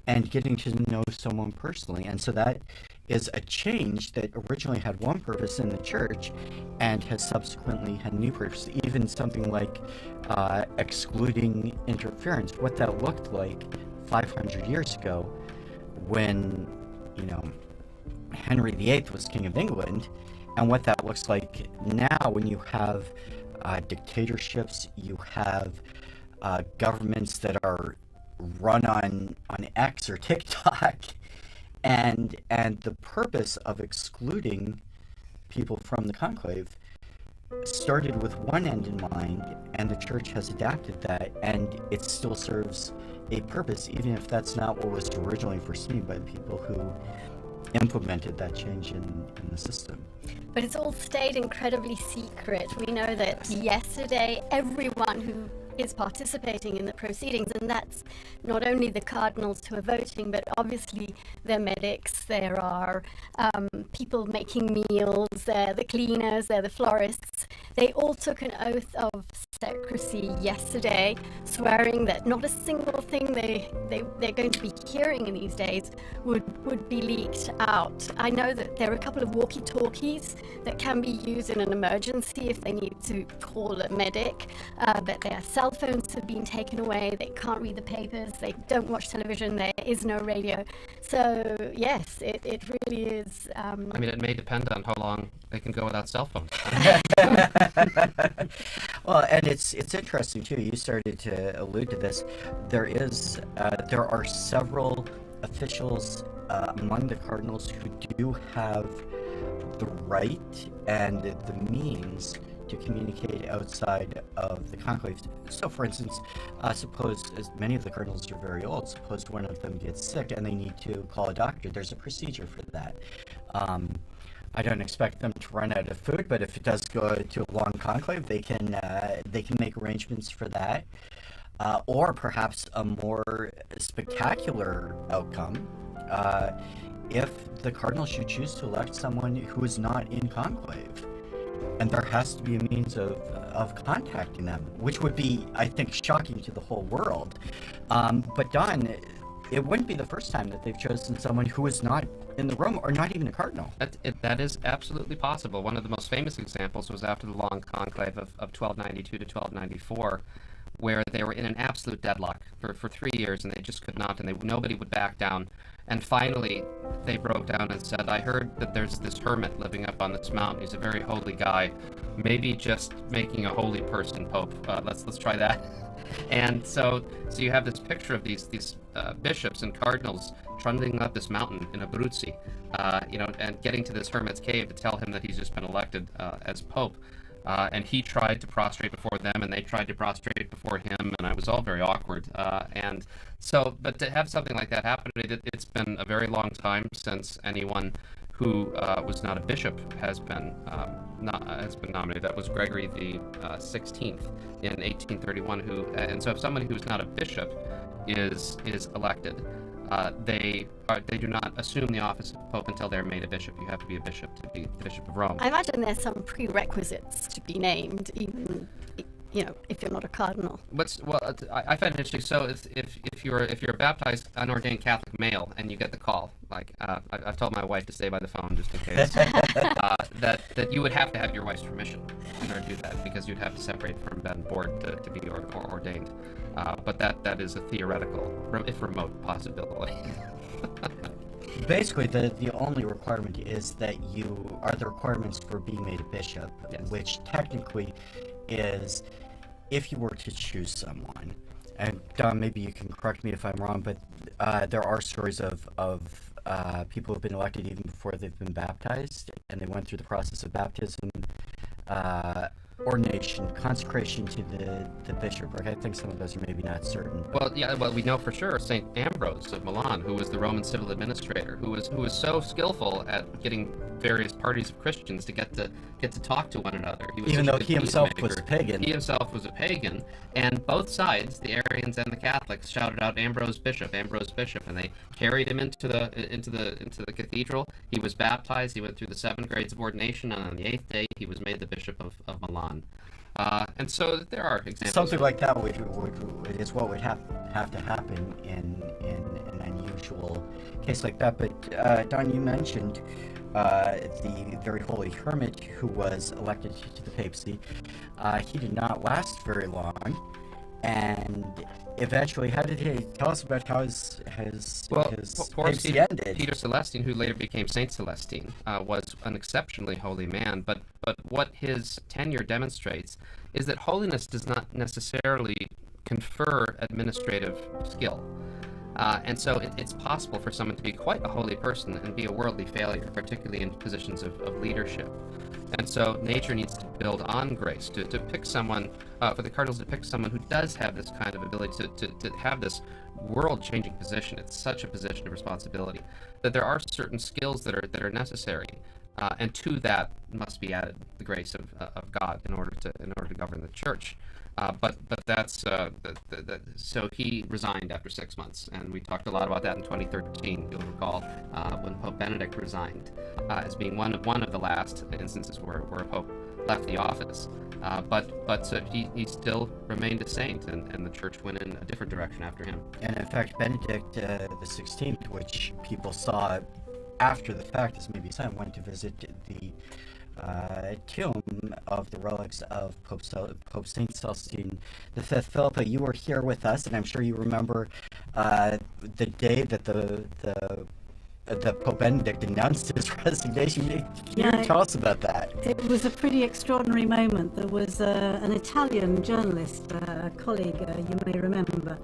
and getting to know someone personally. And so that is a change that originally had one purpose in the church and has subsequently had a new purpose. Even something like excluding interference, what that looked like 500 years ago when, Henry VIII was King of England, and what that looks like now when you have dictatorships, you have governments that are run on X or TikTok, and the purpose of excluding people from the conclave started with one end in mind, and the church has adapted that, and it still serves a purpose, even if that's not what was originally foreseen by the people who implemented that change in the system. But it's all stayed incredibly secret. We know that yesterday everyone who is participating in the proceedings, and that's not only the cardinals who are voting, but obviously they're medics, there are people making meals, they're the cleaners, they're the florists. They all took an oath of secrecy yesterday, swearing that not a single thing they're going to be hearing in these days would be leaked out. I know that there are a couple of walkie-talkies that can be used in an emergency if they need to call a medic, but their cell phones have been taken away, they can't read the papers, they don't watch television, there is no radio. So yes, it really is. I mean, it may depend on how long they can go without cell phones. Well, and it's interesting too. You started to allude to this. There are several officials among the cardinals who do have the right and the means to communicate outside of the conclave. So, for instance, suppose, as many of the cardinals are very old, suppose one of them gets sick and they need to call a doctor. There's a procedure for that. I don't expect them to run out of food, but if it does go to a long conclave, they can make arrangements for that. Or perhaps a more spectacular outcome, if the cardinal should choose to elect someone who is not in conclave. And there has to be a means of contacting them, which would be, I think, shocking to the whole world. But Don, it wouldn't be the first time that they've chosen someone who is not in the room or not even a cardinal. That is absolutely possible. One of the most famous examples was after the long conclave of 1292 to 1294, where they were in an absolute deadlock for 3 years, and they just could not, and nobody would back down. And finally, they broke down and said, I heard that there's this hermit living up on this mountain. He's a very holy guy. Maybe just making a holy person pope. Let's try that. And so you have this picture of these bishops and cardinals trundling up this mountain in Abruzzi, and getting to this hermit's cave to tell him that he's just been elected as pope. And he tried to prostrate before them, and they tried to prostrate before him, and it was all very awkward. But to have something like that happen, it's been a very long time since anyone who was not a bishop has been nominated. That was Gregory the 16th in 1831. And so if somebody who's not a bishop is elected, they do not assume the office of pope until they're made a bishop. You have to be a bishop to be the Bishop of Rome. I imagine there's some prerequisites to be named, even if you're not a cardinal. I find it interesting. So if you're a baptized unordained Catholic male and you get the call, I've told my wife to stay by the phone just in case, that you would have to have your wife's permission in order to do that, because you'd have to separate from Ben Board to be ordained. But that is a theoretical, if remote, possibility. Basically, the only requirement is that you are the requirements for being made a bishop, yes. Which technically is if you were to choose someone. And Don, maybe you can correct me if I'm wrong, but there are stories of people who've been elected even before they've been baptized, and they went through the process of baptism, ordination, consecration to the bishopric. I think some of those are maybe not certain. Well, we know for sure St. Ambrose of Milan, who was the Roman civil administrator, who was so skillful at getting various parties of Christians to get to talk to one another. Even though he himself was a pagan. He himself was a pagan, and both sides, the Arians and the Catholics, shouted out Ambrose Bishop, and they carried him into the cathedral. He was baptized. He went through the 7 grades of ordination, and on the 8th day, he was made the Bishop of Milan. And so there are examples. Something like that is what would have to happen in an unusual case like that. But Don, you mentioned the very holy hermit who was elected to the papacy. He did not last very long, and eventually, how did he tell us about how his papacy ended? Peter Celestine, who later became Saint Celestine, was an exceptionally holy man, but what his tenure demonstrates is that holiness does not necessarily confer administrative skill. And so it's possible for someone to be quite a holy person and be a worldly failure, particularly in positions of leadership. And so nature needs to build on grace, to pick someone, for the cardinals to pick someone who does have this kind of ability to have this world-changing position. It's such a position of responsibility that there are certain skills that are necessary, and to that must be added the grace of God in order to govern the church. But that's so he resigned after 6 months, and we talked a lot about that in 2013. You'll recall when Pope Benedict resigned, as being one of the last instances where a pope left the office. But he still remained a saint, and the church went in a different direction after him. And in fact, Benedict the 16th, which people saw after the fact as maybe a sign, went to visit the tomb of the relics of Pope Saint Celestine V. Philippa, you were here with us, and I'm sure you remember the day that the Pope Benedict announced his resignation. Can you tell us about that? It was a pretty extraordinary moment. There was an Italian journalist, a colleague you may remember,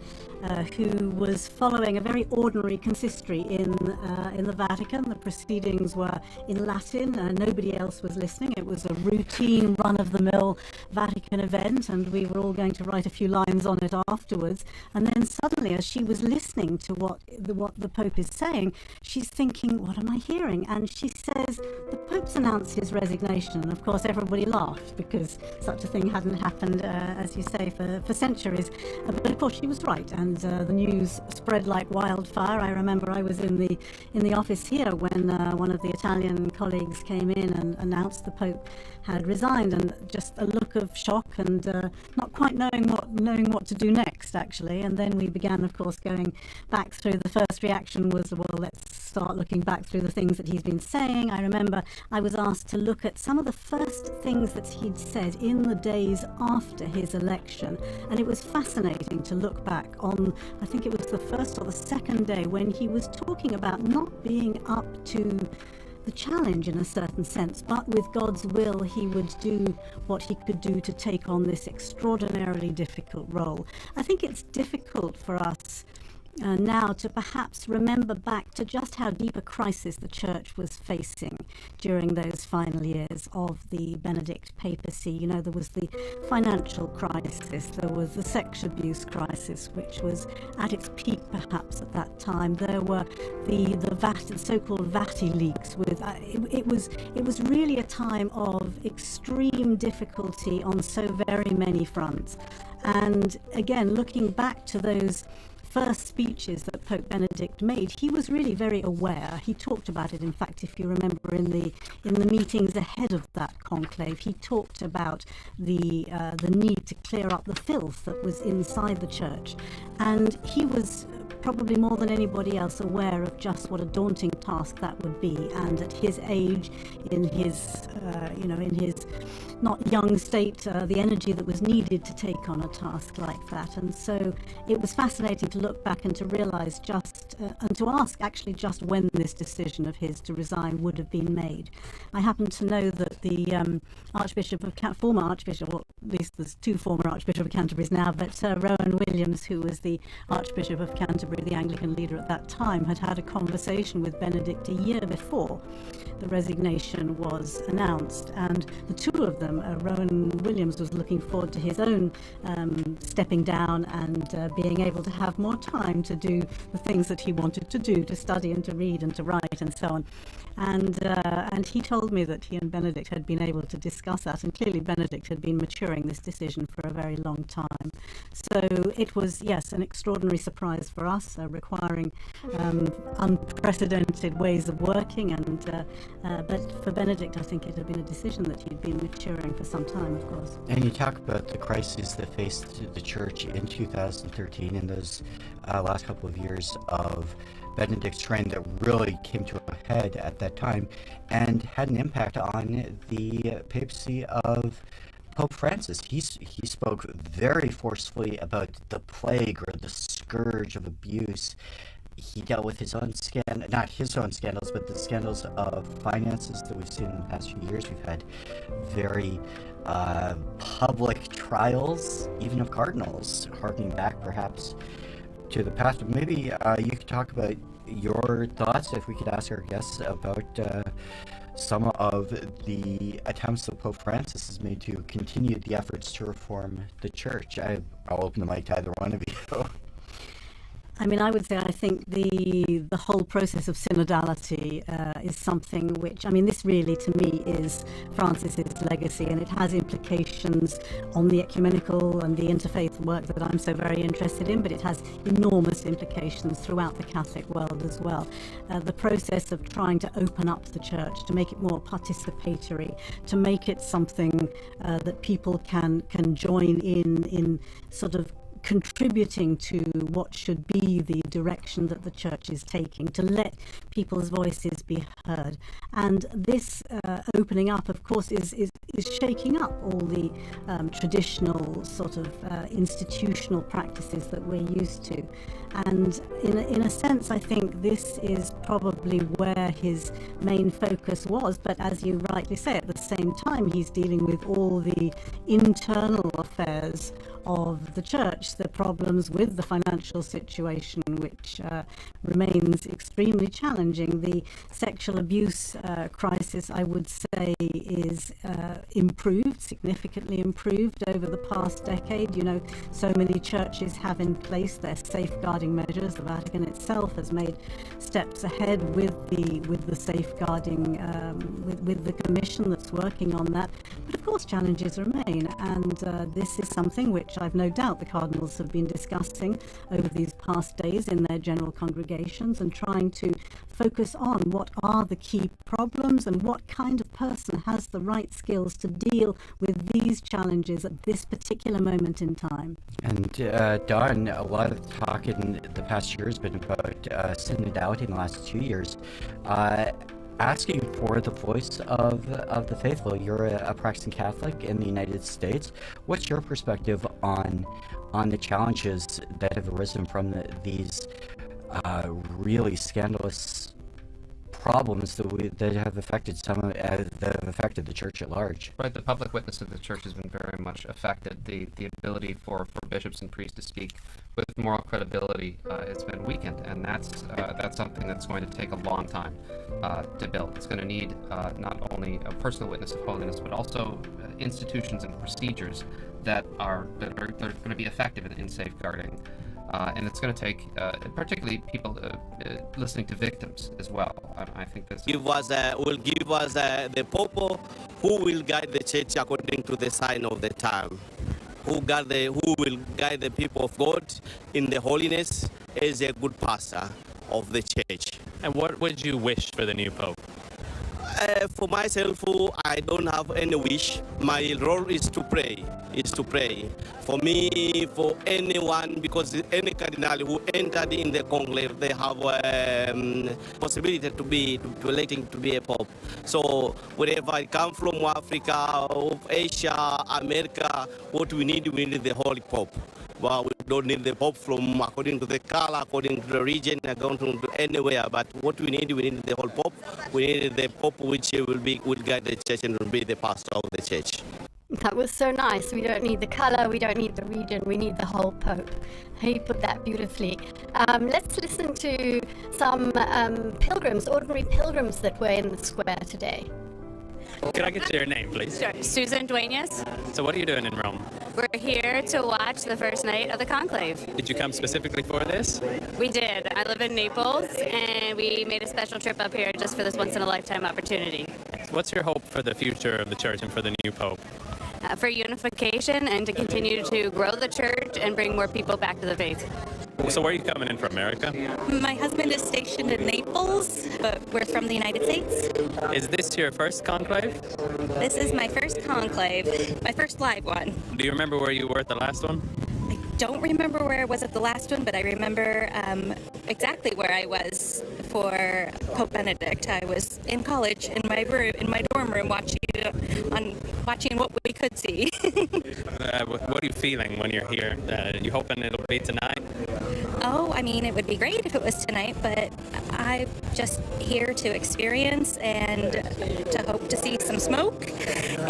who was following a very ordinary consistory in the Vatican. The proceedings were in Latin. Nobody else was listening. It was a routine, run-of-the-mill Vatican event, and we were all going to write a few lines on it afterwards. And then suddenly, as she was listening to what the Pope is saying, she thinking, what am I hearing? And she says, the Pope's announced his resignation. And of course, everybody laughed because such a thing hadn't happened, as you say, for centuries. But of course, she was right. And the news spread like wildfire. I remember I was in the office here when one of the Italian colleagues came in and announced the Pope had resigned, and just a look of shock and not quite knowing what to do next, actually. And then we began, of course, going back through. The first reaction was, well, let's start looking back through the things that he's been saying. I remember I was asked to look at some of the first things that he'd said in the days after his election, and it was fascinating to look back on, I think it was the first or the second day, when he was talking about not being up to the challenge in a certain sense, but with God's will he would do what he could do to take on this extraordinarily difficult role. I think it's difficult for us now to perhaps remember back to just how deep a crisis the Church was facing during those final years of the Benedict papacy. You know, there was the financial crisis, there was the sex abuse crisis, which was at its peak perhaps at that time. There were the so-called Vati leaks. It was really a time of extreme difficulty on so very many fronts. And again, looking back to those first speeches that Pope Benedict made, he was really very aware. He talked about it, in fact, if you remember, in the meetings ahead of that conclave, he talked about the need to clear up the filth that was inside the Church. And he was probably more than anybody else aware of just what a daunting task that would be. And at his age, in his not young state, the energy that was needed to take on a task like that. And so it was fascinating to look back and to realize and to ask actually just when this decision of his to resign would have been made. I happen to know that the former Archbishop, or at least there's two former Archbishop of Canterbury's now, but Rowan Williams, who was the Archbishop of Canterbury, the Anglican leader at that time, had a conversation with Benedict a year before the resignation was announced, and the two of them, Rowan Williams was looking forward to his own stepping down and being able to have more time to do the things that he wanted to do, to study and to read and to write and so on. And he told me that he and Benedict had been able to discuss that, and clearly Benedict had been maturing this decision for a very long time. So it was, yes, an extraordinary surprise for us, requiring unprecedented ways of working, but for Benedict, I think it had been a decision that he'd been maturing for some time, of course. And you talk about the crises that faced the Church in 2013 and those last couple of years of Benedict's reign that really came to a head at that time and had an impact on the papacy of Pope Francis. He spoke very forcefully about the plague or the scourge of abuse. He dealt with his own not his own scandals, but the scandals of finances that we've seen in the past few years. We've had very public trials, even of cardinals, harking back perhaps to the past. But maybe you could talk about your thoughts, if we could ask our guests, about some of the attempts that Pope Francis has made to continue the efforts to reform the Church. I'll open the mic to either one of you. I mean, I would say I think the whole process of synodality is something which, I mean, this really to me is Francis's legacy, and it has implications on the ecumenical and the interfaith work that I'm so very interested in, but it has enormous implications throughout the Catholic world as well. The process of trying to open up the Church, to make it more participatory, to make it something that people can join in sort of contributing to what should be the direction that the Church is taking, to let people's voices be heard. And this opening up, of course, is shaking up all the traditional sort of institutional practices that we're used to. And in a sense, I think this is probably where his main focus was. But as you rightly say, at the same time, he's dealing with all the internal affairs of the church, the problems with the financial situation, which remains extremely challenging. The sexual abuse crisis, I would say, is improved, significantly improved over the past decade. You know, so many churches have in place their safeguarding measures. The Vatican itself has made steps ahead with the safeguarding, with the commission that's working on that. But of course, challenges remain, and this is something which I've no doubt the Cardinals have been discussing over these past days in their general congregations, and trying to focus on what are the key problems and what kind of person has the right skills to deal with these challenges at this particular moment in time. And Don, a lot of talk in the past year has been about synodality in the last 2 years. Asking for the voice of the faithful. You're a practicing Catholic in the United States. What's your perspective on the challenges that have arisen from these really scandalous problems that have affected the church at large? Right, the public witness of the church has been very much affected. The ability for bishops and priests to speak with moral credibility has been weakened, and that's something that's going to take a long time to build. It's going to need not only a personal witness of holiness, but also institutions and procedures that are going to be effective in safeguarding. And it's going to take, particularly people listening to victims as well. I think this will give us the Pope who will guide the church according to the sign of the time, who will guide the people of God in the holiness as a good pastor of the church. And what would you wish for the new Pope? For myself, I don't have any wish. My role is to pray. For me, for anyone, because any cardinal who entered in the conclave, they have possibility to electing to be a pope. So wherever I come from, Africa, Asia, America, what we need the holy pope. Well, we don't need the pope from according to the color, according to the region, according to anywhere. But what we need the whole pope. We need the pope which will guide the church and will be the pastor of the church. That was so nice. We don't need the color, we don't need the region, we need the whole Pope. He put that beautifully. Let's listen to some pilgrims, ordinary pilgrims that were in the square today. Could I get your name, please? Sure. Susan Duenas. So what are you doing in Rome? We're here to watch the first night of the Conclave. Did you come specifically for this? We did. I live in Naples, and we made a special trip up here just for this once-in-a-lifetime opportunity. What's your hope for the future of the church and for the new Pope? For unification and to continue to grow the church and bring more people back to the faith. So where are you coming in from, America? My husband is stationed in Naples, but we're from the United States. Is this your first conclave? This is my first conclave, my first live one. Do you remember where you were at the last one? I don't remember where I was at the last one, but I remember exactly where I was for Pope Benedict. I was in college in my room, in my dorm room, watching what we could see. What are you feeling when you're here? You hoping it'll be tonight? Oh, I mean, it would be great if it was tonight, but I'm just here to experience and to hope to see some smoke,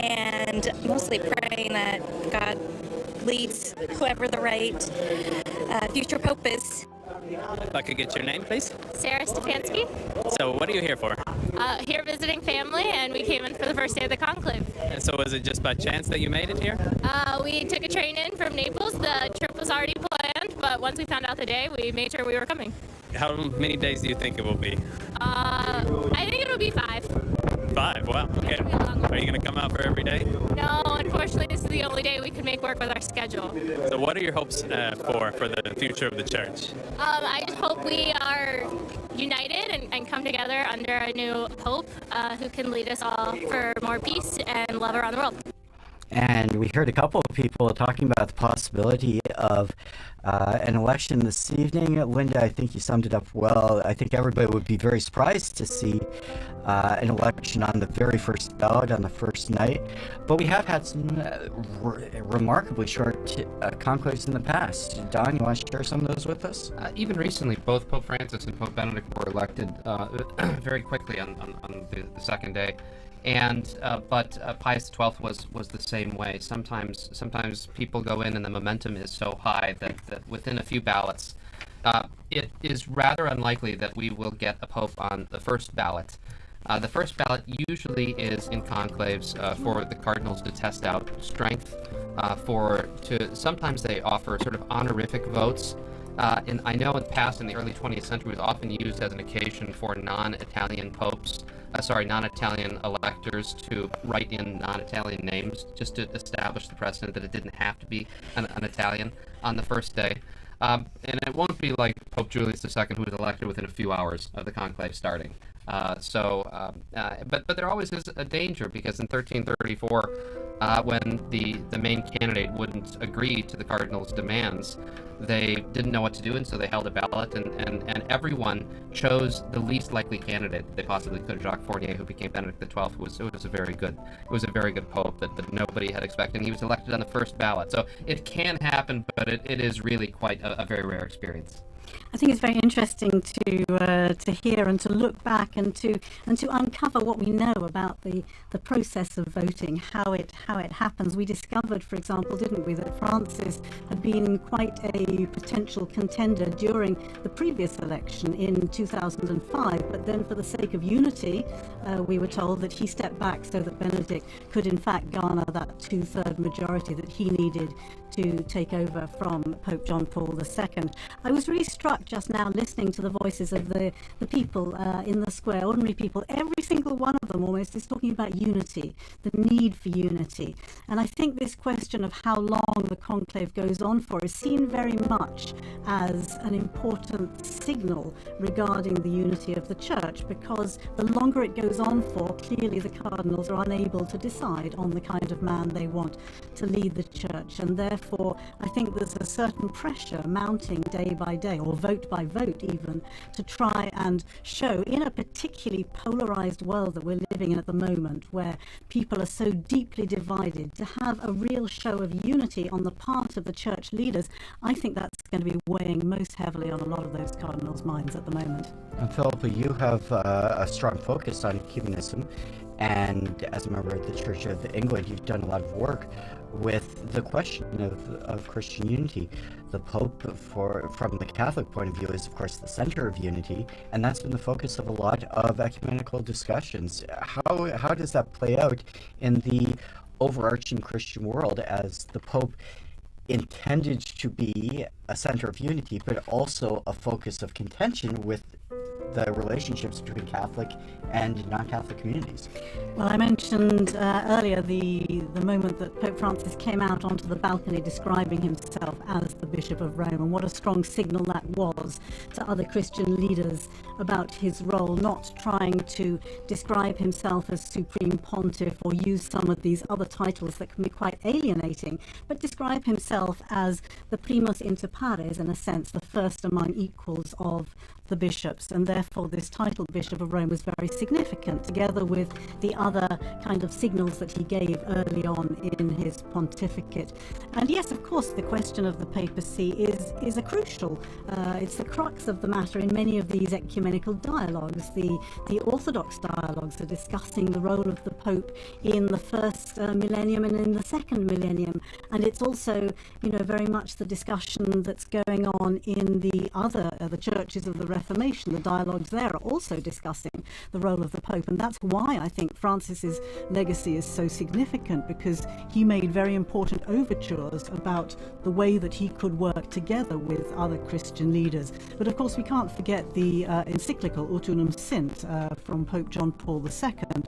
and mostly praying that God leads whoever the right future Pope is. If I could get your name, please? Sarah Stefanski. So what are you here for? Here visiting family, and we came in for the first day of the conclave. And so was it just by chance that you made it here? We took a train in from Naples. The trip was already planned, but once we found out the day, we made sure we were coming. How many days do you think it will be? I think it'll be 5. 5? Wow. Okay. Are you going to come out for every day? No, unfortunately, this is the only day we can make work with our schedule. So what are your hopes for the future of the church? I just hope we are united and come together under a new Pope who can lead us all for more peace and love around the world. And we heard a couple of people talking about the possibility of an election this evening. Linda, I think you summed it up well. I think everybody would be very surprised to see an election on the very first ballot on the first night. But we have had some remarkably short conclaves in the past. Don, you want to share some of those with us? Even recently, both Pope Francis and Pope Benedict were elected very quickly on the second day. But Pius XII was the same way. Sometimes people go in and the momentum is so high that within a few ballots, it is rather unlikely that we will get a pope on the first ballot. The first ballot usually is in conclaves for the cardinals to test out strength. Sometimes they offer sort of honorific votes. And I know in the past, in the early 20th century, it was often used as an occasion for non-Italian electors to write in non-Italian names, just to establish the precedent that it didn't have to be an Italian on the first day. And it won't be like Pope Julius II, who was elected within a few hours of the conclave starting. But there always is a danger, because in 1334, when the main candidate wouldn't agree to the cardinals' demands, they didn't know what to do, and so they held a ballot, and everyone chose the least likely candidate they possibly could. Jacques Fournier, who became Benedict XII, was a very good pope that nobody had expected, and he was elected on the first ballot. So it can happen, but it is really quite a very rare experience. I think it's very interesting to hear and to look back and to uncover what we know about the process of voting, how it happens. We discovered, for example, didn't we, that Francis had been quite a potential contender during the previous election in 2005, but then for the sake of unity, we were told that he stepped back so that Benedict could in fact garner that 2/3 majority that he needed to take over from Pope John Paul II. I was really struck just now listening to the voices of the people in the square, ordinary people. Every single one of them almost is talking about unity, the need for unity. And I think this question of how long the conclave goes on for is seen very much as an important signal regarding the unity of the Church, because the longer it goes on for, clearly the cardinals are unable to decide on the kind of man they want to lead the Church, and therefore I think there's a certain pressure mounting day by day, or vote by vote even, to try and show, in a particularly polarized world that we're living in at the moment, where people are so deeply divided, to have a real show of unity on the part of the Church leaders. I think that's going to be weighing most heavily on a lot of those cardinals' minds at the moment. And Philippa, you have a strong focus on ecumenism, and as a member of the Church of England, you've done a lot of work with the question of Christian unity. The Pope, from the Catholic point of view, is of course the center of unity, and that's been the focus of a lot of ecumenical discussions. How does that play out in the overarching Christian world, as the Pope intended to be a center of unity, but also a focus of contention with the relationships between Catholic and non-Catholic communities? Well, I mentioned earlier the moment that Pope Francis came out onto the balcony describing himself as the Bishop of Rome, and what a strong signal that was to other Christian leaders about his role, not trying to describe himself as Supreme Pontiff or use some of these other titles that can be quite alienating, but describe himself as the primus inter pares, in a sense, the first among equals of the bishops, and therefore this title Bishop of Rome was very significant, together with the other kind of signals that he gave early on in his pontificate. And yes, of course, the question of the papacy is a crucial, it's the crux of the matter in many of these ecumenical dialogues. The Orthodox dialogues are discussing the role of the Pope in the first millennium and in the second millennium, and it's also, very much the discussion that's going on in the other the churches of the Reformation. The dialogues there are also discussing the role of the Pope, and that's why I think Francis's legacy is so significant, because he made very important overtures about the way that he could work together with other Christian leaders. But of course we can't forget the encyclical Ut Unum Sint from Pope John Paul II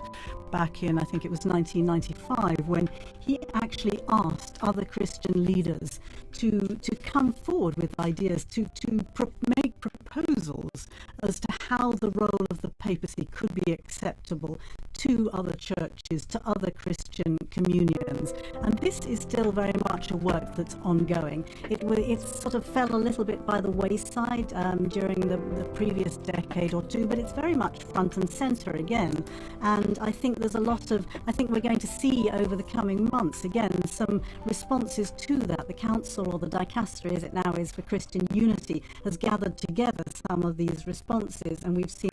back in, I think it was 1995, when he actually asked other Christian leaders to come forward with ideas, to make proposals as to how the role of the papacy could be acceptable to other churches, to other Christian communions. And this is still very much a work that's ongoing. It sort of fell a little bit by the wayside during the previous decade or two, but it's very much front and center again. And I think there's a lot of, I think we're going to see over the coming months, again, some responses to that. The Council, or the Dicastery as it now is for Christian Unity, has gathered together some of these responses, and we've seen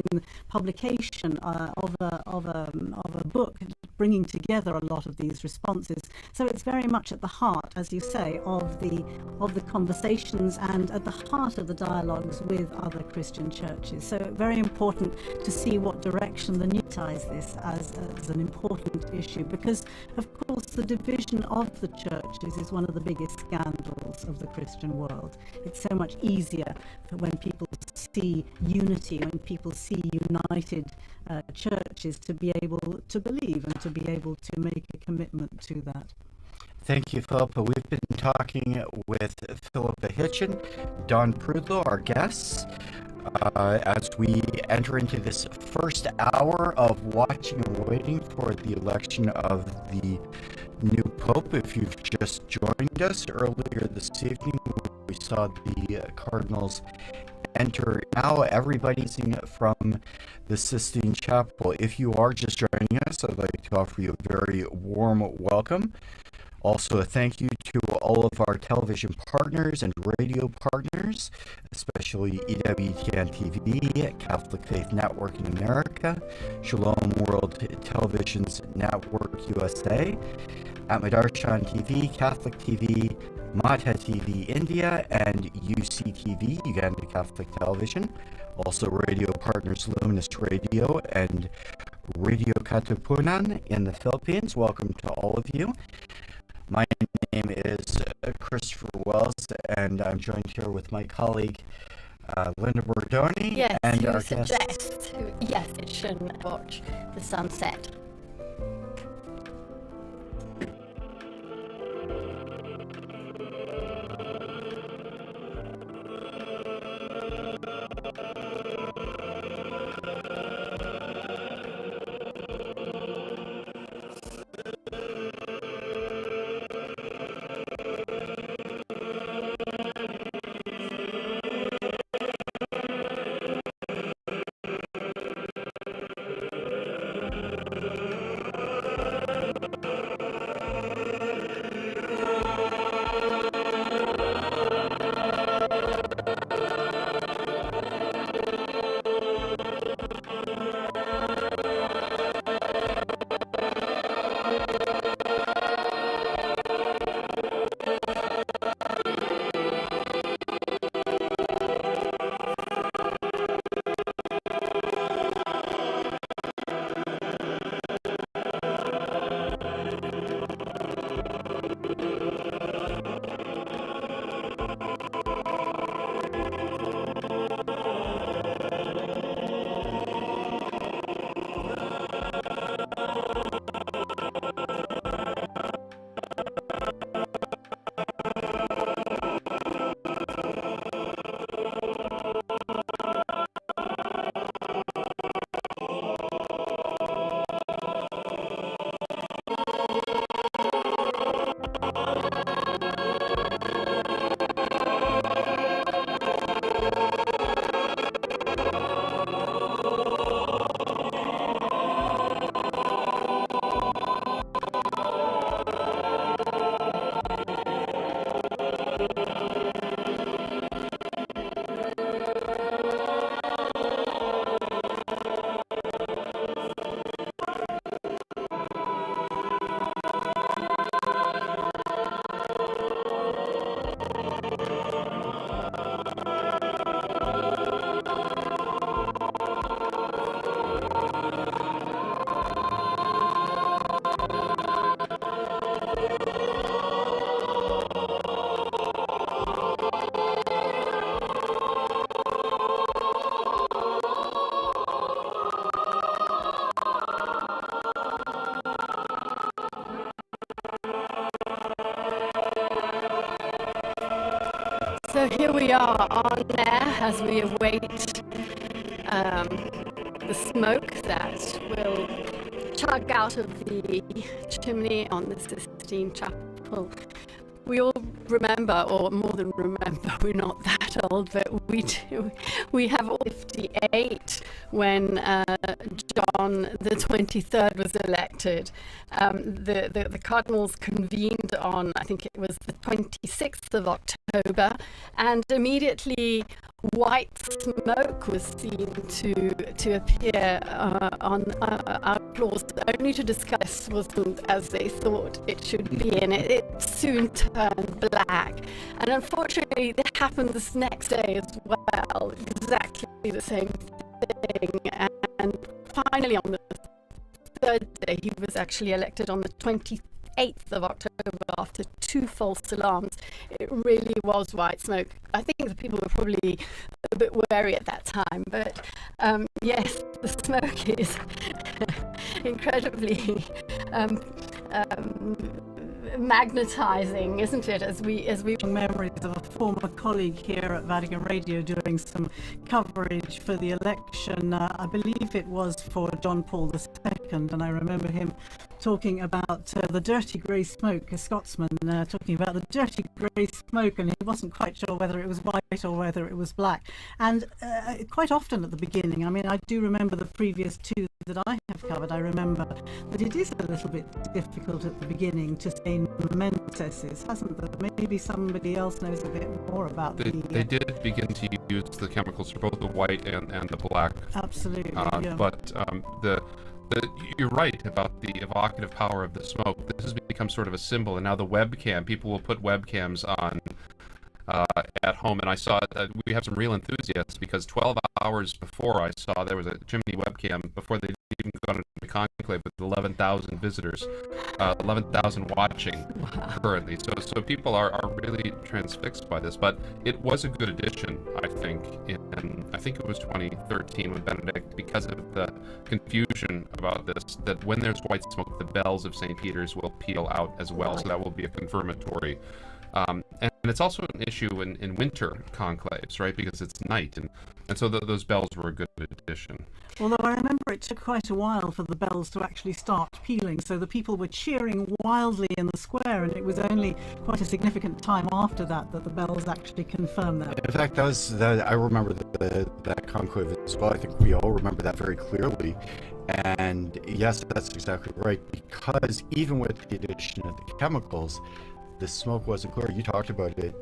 publication of a a book bringing together a lot of these responses. So it's very much at the heart, as you say, of the conversations and at the heart of the dialogues with other Christian churches. So very important to see what direction the new ties this as an important issue, because of course the division of the churches is one of the biggest scandals of the Christian world. It's so much easier for when people see unity, when people see united churches, to be able to believe and to be able to make a commitment to that. Thank you, Philippa. We've been talking with Philippa Hitchin, Don Prudlow, our guests, as we enter into this first hour of watching and waiting for the election of the new Pope. If you've just joined us earlier this evening, we saw the Cardinals enter. Now everybody's from the Sistine Chapel. If you are just joining us, I'd like to offer you a very warm welcome. Also, a thank you to all of our television partners and radio partners, especially EWTN TV, Catholic Faith Network in America, Shalom World Television's Network USA, at Madarshan TV, Catholic TV, Mata TV India, and UCTV, Uganda Catholic Television. Also radio partners Luminous Radio and Radio Katipunan in the Philippines. Welcome to all of you. My name is Christopher Wells, and I'm joined here with my colleague Linda Bordoni. Yes, and who our suggests it shouldn't watch the sunset. So here we are on there as we await the smoke that will chug out of the chimney on the Sistine Chapel. We all remember, or more than remember, we're not that old, but we do. We have all 58 when John the 23rd was elected. The Cardinals convened on, I think it was the 26th of October, and immediately white smoke was seen to appear on our floors, only to discuss this wasn't as they thought it should be, and it soon turned black. And unfortunately, that happened this next day as well, exactly the same thing. And finally, on the third day, he was actually elected on the 28th of October after 2 false alarms. It really was white smoke. I think the people were probably a bit wary at that time, but yes, the smoke is incredibly magnetizing, isn't it? As we memories of a former colleague here at Vatican Radio doing some coverage for the election. I believe it was for John Paul II, and I remember him talking about the dirty grey smoke, a Scotsman talking about the dirty grey smoke, and he wasn't quite sure whether it was white or whether it was black. And quite often at the beginning, I mean, I do remember the previous 2 that I have covered, I remember that it is a little bit difficult at the beginning to say nomenses, hasn't there? Maybe somebody else knows a bit more about They did begin to use the chemicals for both the white and the black. Absolutely, yeah. But you're right about the evocative power of the smoke. This has become sort of a symbol, and now the webcam, people will put webcams on at home, and I saw that we have some real enthusiasts, because 12 hours before I saw there was a Chimney webcam before they'd even gone into Conclave with 11,000 visitors, 11,000 watching currently. So people are really transfixed by this, but it was a good addition, I think, I think it was 2013 with Benedict, because of the confusion about this, that when there's white smoke, the bells of St. Peter's will peal out as well, so that will be a confirmatory. And it's also an issue in winter conclaves, right? Because it's night, and so those bells were a good addition. Although I remember it took quite a while for the bells to actually start pealing, so the people were cheering wildly in the square, and it was only quite a significant time after that that the bells actually confirmed that. In fact, I remember that conclave as well. I think we all remember that very clearly. And yes, that's exactly right, because even with the addition of the chemicals, the smoke wasn't clear. You talked about it,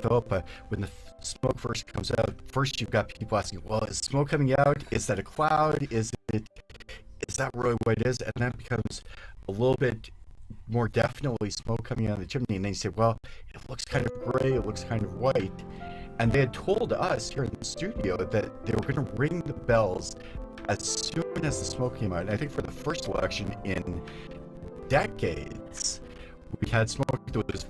Philip. When the smoke first comes out, first you've got people asking, well, is smoke coming out? Is that a cloud? Is that really what it is? And then it becomes a little bit more definitely smoke coming out of the chimney. And then you say, well, it looks kind of gray, it looks kind of white. And they had told us here in the studio that they were going to ring the bells as soon as the smoke came out. And I think for the first election in decades, we had smoke that was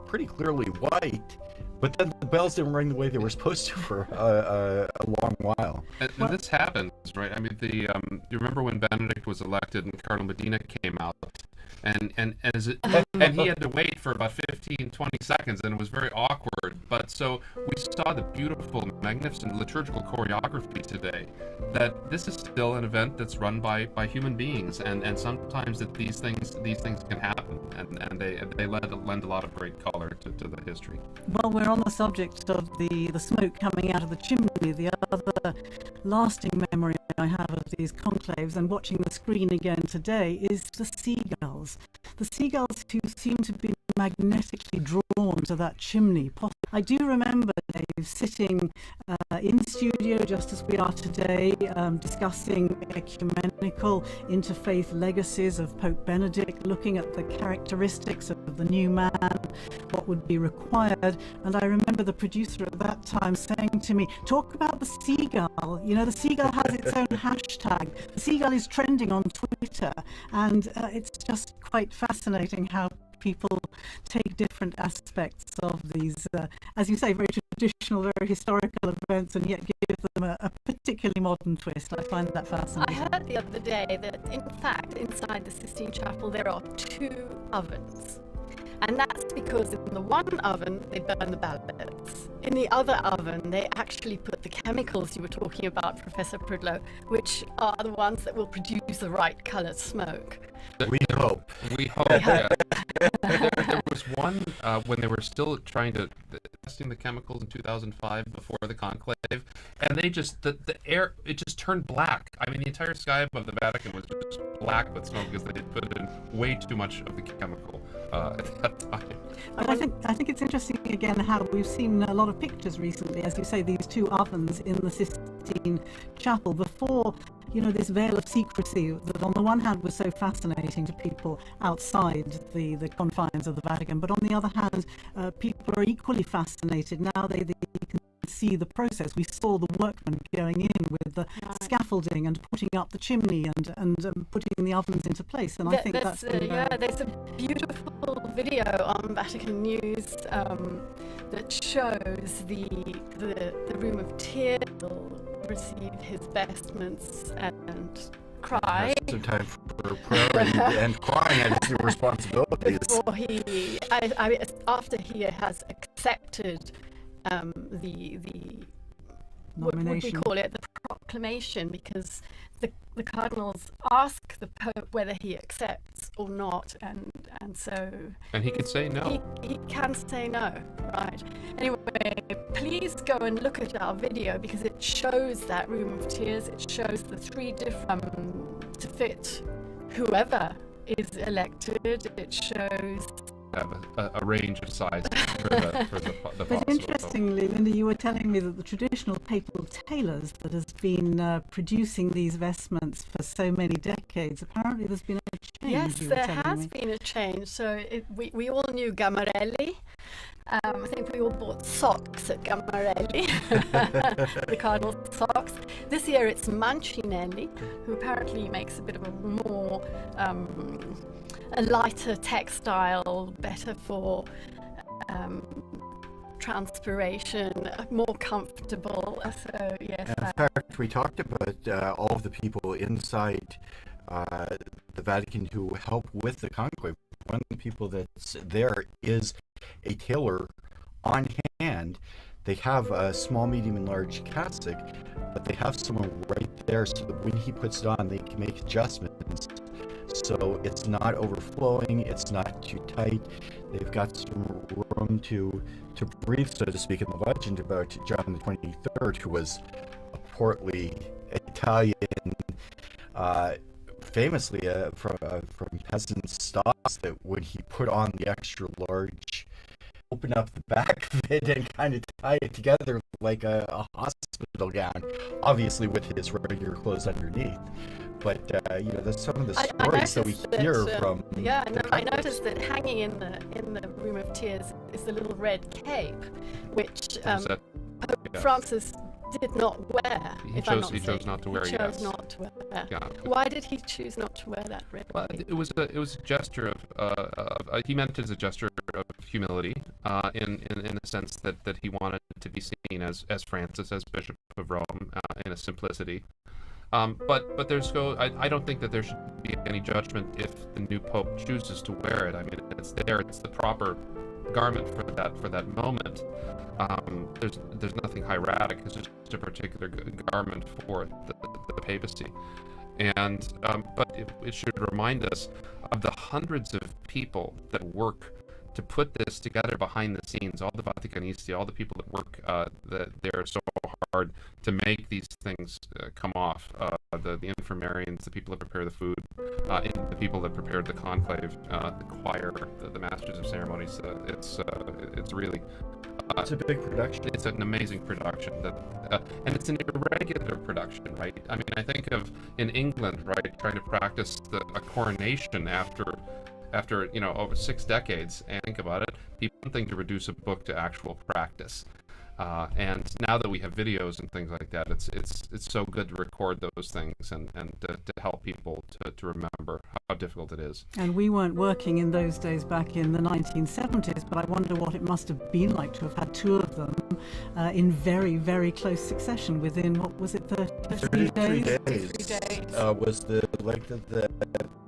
pretty clearly white, but then the bells didn't ring the way they were supposed to for a long while. And this happens, right? I mean, you remember when Benedict was elected and Cardinal Medina came out, and he had to wait for about 15, 20 seconds, and it was very awkward. But so we saw the beautiful, magnificent liturgical choreography today. That this is still an event that's run by human beings, and sometimes that these things can happen, and they lend a lot of great color to the history. Well, we're on the subject of the smoke coming out of the chimney. The other lasting memory I have of these conclaves and watching the screen again today is the seagulls. The seagulls who seem to be magnetically drawn to that chimney. I do remember Dave sitting in studio just as we are today, discussing ecumenical interfaith legacies of Pope Benedict, looking at the characteristics of the new man, what would be required. And I remember the producer at that time saying to me, talk about the seagull. You know, the seagull has its own hashtag. The seagull is trending on Twitter, and it's just quite fascinating how people take different aspects of these, as you say, very traditional, very historical events, and yet give them a particularly modern twist. I find that fascinating. I heard the other day that, in fact, inside the Sistine Chapel there are 2 ovens. And that's because in the one oven, they burn the ballots. In the other oven, they actually put the chemicals you were talking about, Professor Prudlow, which are the ones that will produce the right colour smoke. We hope. Yeah. There was one when they were still testing the chemicals in 2005 before the conclave, and they just the air, it just turned black. I mean, the entire sky above the Vatican was just black with smoke because they had put in way too much of the chemical at that time. But I think it's interesting again how we've seen a lot of pictures recently, as you say, these two ovens in the Sistine Chapel before. You know, this veil of secrecy that on the one hand was so fascinating to people outside the confines of the Vatican, but on the other hand, people are equally fascinated now they can see the process. We saw the workmen going in with the scaffolding and putting up the chimney and putting the ovens into place, and I think that's there's a beautiful video on Vatican News that shows the room of tears. Receive his vestments and cry. Some time for prayer and crying and his responsibilities. Before after he has accepted the what would we call it, the proclamation, because the cardinals ask the Pope whether he accepts or not, and so he can say no. He can say no, right? Anyway, please go and look at our video because it shows that room of tears. It shows the three different to fit whoever is elected. It shows have a range of sizes for the But interestingly, Linda, you were telling me that the traditional papal tailors that has been producing these vestments for so many decades, apparently there's been a change. Yes, there has been a change. So we all knew Gamarelli. I think we all bought socks at Gamarelli, the Cardinal socks. This year it's Mancinelli, who apparently makes a bit of a more a lighter textile, better for transpiration, more comfortable. So yes. In fact, we talked about all of the people inside the Vatican who help with the conclave. One of the people that's there is a tailor on hand. They have a small, medium, and large cassock, but they have someone right there so that when he puts it on, they can make adjustments. So it's not overflowing, it's not too tight. They've got some room to breathe, so to speak. In the legend about John the 23rd, who was a portly Italian, famously from peasant stocks, that when he put on the extra large, open up the back of it and kind of tie it together like a hospital gown, obviously with his regular clothes underneath. But that's some of the stories that we hear from. Yeah, I noticed that hanging in the room of tears is the little red cape, which Pope Francis did not wear. He chose not to wear. He chose not to wear. Yeah. Why did he choose not to wear that red cape? It was a gesture of he meant it as a gesture of humility, in the sense that he wanted to be seen as Francis, as Bishop of Rome, in a simplicity. But I don't think that there should be any judgment if the new Pope chooses to wear it. I mean, it's the proper garment for that moment. There's nothing hieratic. It's just a particular garment for the papacy. And but it should remind us of the hundreds of people that work to put this together behind the scenes, all the Vaticanisti, all the people that work that they're so hard to make these things come off, the infirmarians, the people that prepare the food, the people that prepared the conclave, the choir, the masters of ceremonies. It's really it's a big production. It's an amazing production, and it's an irregular production, right? I mean, I think of in England, right, trying to practice a coronation after over 6 decades, and think about it, people one thing to reduce a book to actual practice. And now that we have videos and things like that, it's so good to record those things and to help people to remember how difficult it is. And we weren't working in those days back in the 1970s, but I wonder what it must have been like to have had 2 of them in very, very close succession within, what was it, 33 days? 33 days. Was the length of the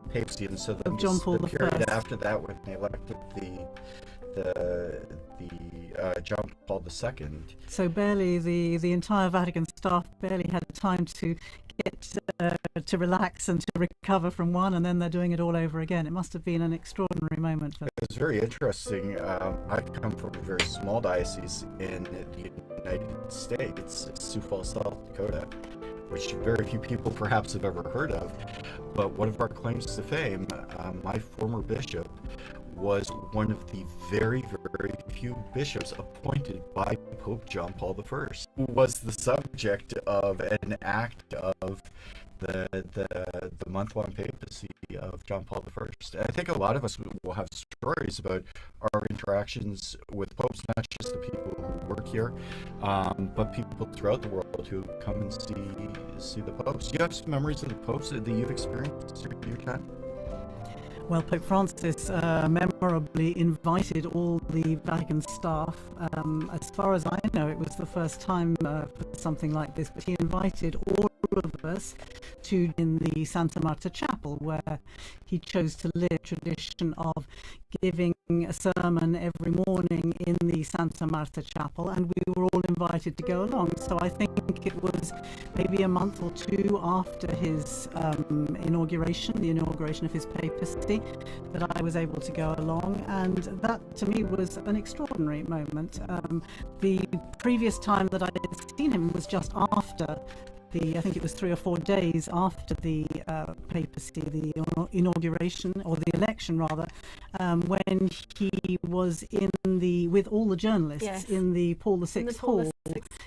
papacy, and so the period after that when they elected the John Paul II. So barely the entire Vatican staff barely had time to get to relax and to recover from one, and then they're doing it all over again. It must have been an extraordinary moment for them. It's very interesting. I come from a very small diocese in the United States, Sioux Falls, South Dakota, which very few people perhaps have ever heard of. But one of our claims to fame, my former bishop was one of the very, very few bishops appointed by Pope John Paul I, who was the subject of an act of the month-long papacy of John Paul I. I think a lot of us will have stories about our interactions with popes, not just the people who work here, but people throughout the world who come and see the popes. Do you have some memories of the popes that you've experienced in your time? Well, Pope Francis memorably invited all the Vatican staff. As far as I know, it was the first time for something like this, but he invited all of us to in the Santa Marta Chapel, where he chose to live a tradition of giving a sermon every morning in the Santa Marta Chapel, and we were all invited to go along. So I think it was maybe a month or two after his inauguration, the inauguration of his papacy, that I was able to go along, and that to me was an extraordinary moment. The previous time that I had seen him was just after I think it was 3 or 4 days after the papacy, the inauguration, or the election rather, when he was with all the journalists in the Paul VI Hall.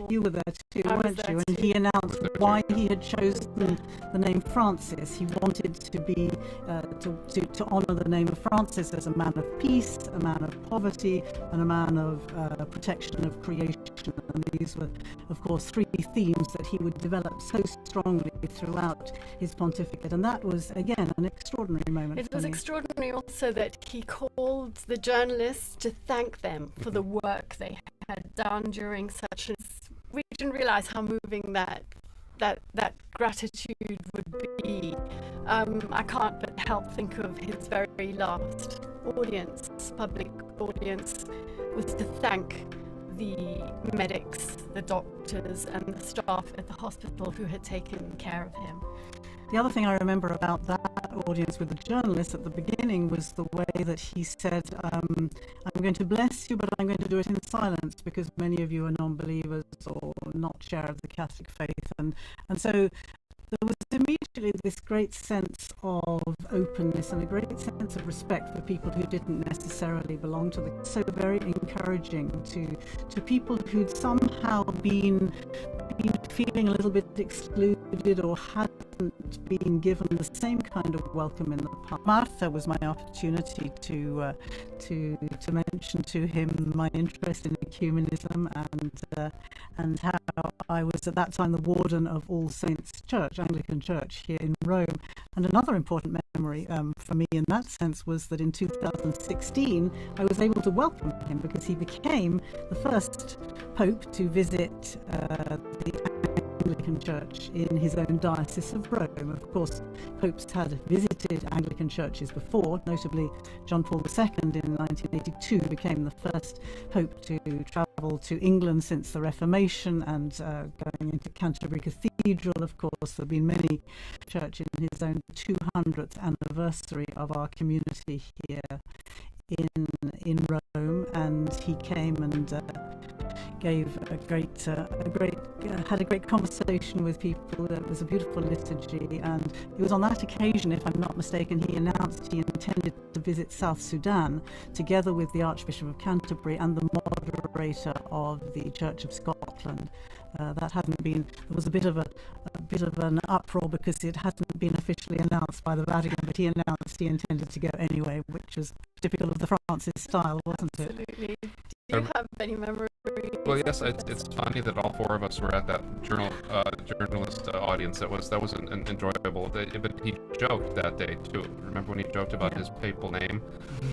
You were there too, weren't you? And he announced why he had chosen the name Francis. He wanted to be to honour the name of Francis as a man of peace, a man of poverty, and a man of protection of creation. And these were, of course, 3 themes that he would develop so strongly throughout his pontificate, and that was again an extraordinary moment. It was extraordinary also that he called the journalists to thank them for the work they had done during such a... We didn't realize how moving that gratitude would be. I can't but help think of his very last audience, public audience, was to thank the medics, the doctors and the staff at the hospital who had taken care of him. The other thing I remember about that audience with the journalists at the beginning was the way that he said, I'm going to bless you, but I'm going to do it in silence because many of you are non-believers or not share of the Catholic faith. And so there was immediately this great sense of openness and a great sense of respect for people who didn't necessarily belong to the... So very encouraging to people who'd somehow been feeling a little bit excluded or hadn't been given the same kind of welcome in the past. Martha was my opportunity to mention to him my interest in ecumenism and how I was at that time the warden of All Saints Church, Anglican Church here in Rome. And another important memory for me in that sense was that in 2016 I was able to welcome him because he became the first Pope to visit the Anglican Church in his own diocese of Rome. Of course, popes had visited Anglican churches before, notably John Paul II in 1982 became the first pope to travel to England since the Reformation, and going into Canterbury Cathedral. Of course, there have been many churches in his own 200th anniversary of our community here in Rome, and he came and gave had a great conversation with people. It was a beautiful liturgy, and it was on that occasion, if I'm not mistaken, he announced he intended to visit South Sudan together with the Archbishop of Canterbury and the moderator of the Church of Scotland. That hadn't been. There was a bit of an uproar because it hadn't been officially announced by the Vatican, but he announced he intended to go anyway, which was typical of the Francis style, wasn't it? Absolutely. Do you have any memories? Well, yes, it's funny that all 4 of us were at that journalist audience. That was enjoyable. But he joked that day too. Remember when he joked about his papal name,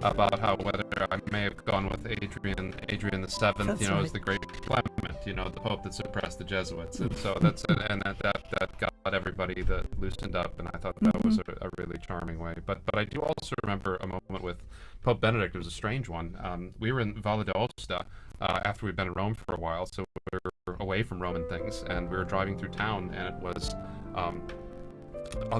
about how whether I may have gone with Adrian the Seventh, That's right. right. As the great Clement, the Pope that suppressed the Jesuits, and so that got everybody that loosened up, and I thought that was a really charming way. But I do also remember a moment with Pope Benedict. It was a strange one. We were in Valle d'Aosta after we'd been in Rome for a while, so we were away from Rome and things, and we were driving through town, and it was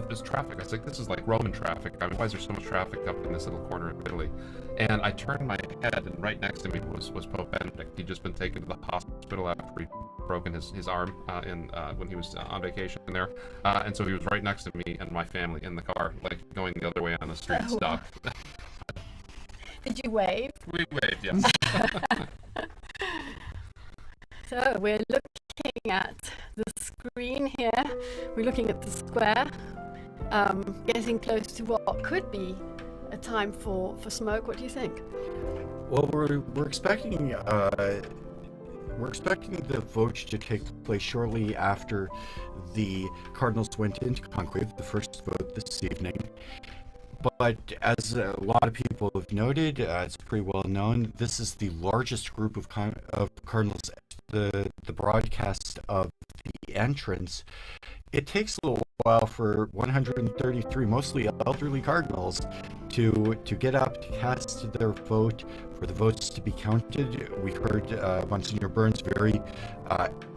there's traffic. I was like, this is like Roman traffic. I mean, why is there so much traffic up in this little corner of Italy? And I turned my head, and right next to me was Pope Benedict. He'd just been taken to the hospital after he'd broken his arm when he was on vacation there. And so he was right next to me and my family in the car, like going the other way on the street. Stop. Did you wave? We waved, yes. So we're looking at the screen here. We're looking at the square, getting close to what could be a time for smoke. What do you think? Well, we're expecting the vote to take place shortly after the Cardinals went into Conclave, the first vote this evening. But as a lot of people have noted, it's pretty well known, this is the largest group of Cardinals. The broadcast of the entrance, it takes a little while for 133 mostly elderly Cardinals to get up to cast their vote, for the votes to be counted. We heard Monsignor Burns' very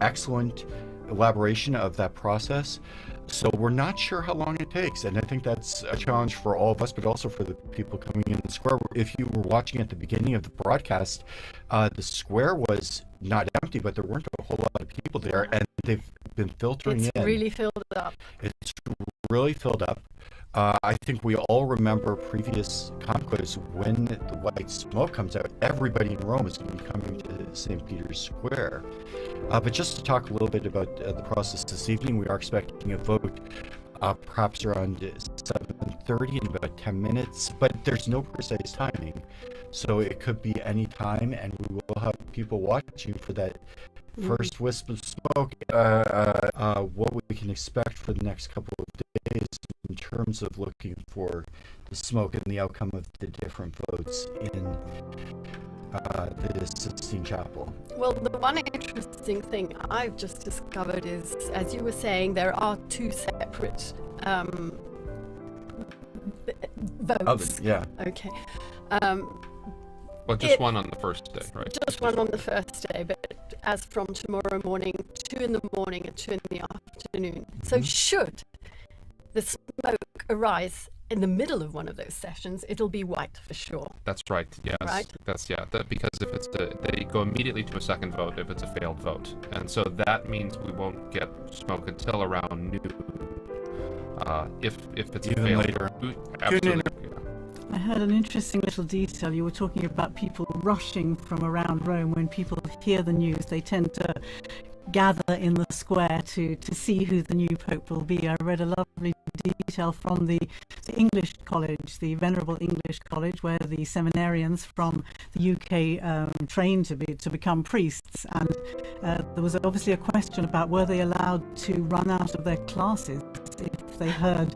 excellent elaboration of that process. So we're not sure how long it takes, and I think that's a challenge for all of us, but also for the people coming in the square. If you were watching at the beginning of the broadcast, the square was not empty, but there weren't a whole lot of people there, and they've been filtering in. It's really filled up. It's really filled up. I think we all remember previous conclaves when the white smoke comes out, everybody in Rome is going to be coming to St. Peter's Square. But just to talk a little bit about the process this evening, we are expecting a vote perhaps around 7:30 in about 10 minutes, but there's no precise timing. So it could be any time, and we will have people watching for that first wisp of smoke. What we can expect for the next couple of days in terms of looking for the smoke and the outcome of the different votes in the Sistine Chapel. Well, the one interesting thing I've just discovered is, as you were saying, there are two separate votes. Yeah. Okay. Well, just one on the first day, right? Just one on the first day, but as from tomorrow morning, 2 in the morning and 2 in the afternoon. So should the smoke arise in the middle of one of those sessions, it'll be white for sure. That's right. Yes. Right? Because if it's they go immediately to a second vote if it's a failed vote, and so that means we won't get smoke until around noon. If it's even a failed later. Absolutely. I heard an interesting little detail. You were talking about people rushing from around Rome. When people hear the news, they tend to gather in the square to see who the new pope will be. I read a lovely detail from the English college, the Venerable English College, where the seminarians from the UK train to become priests, and there was obviously a question about were they allowed to run out of their classes if they heard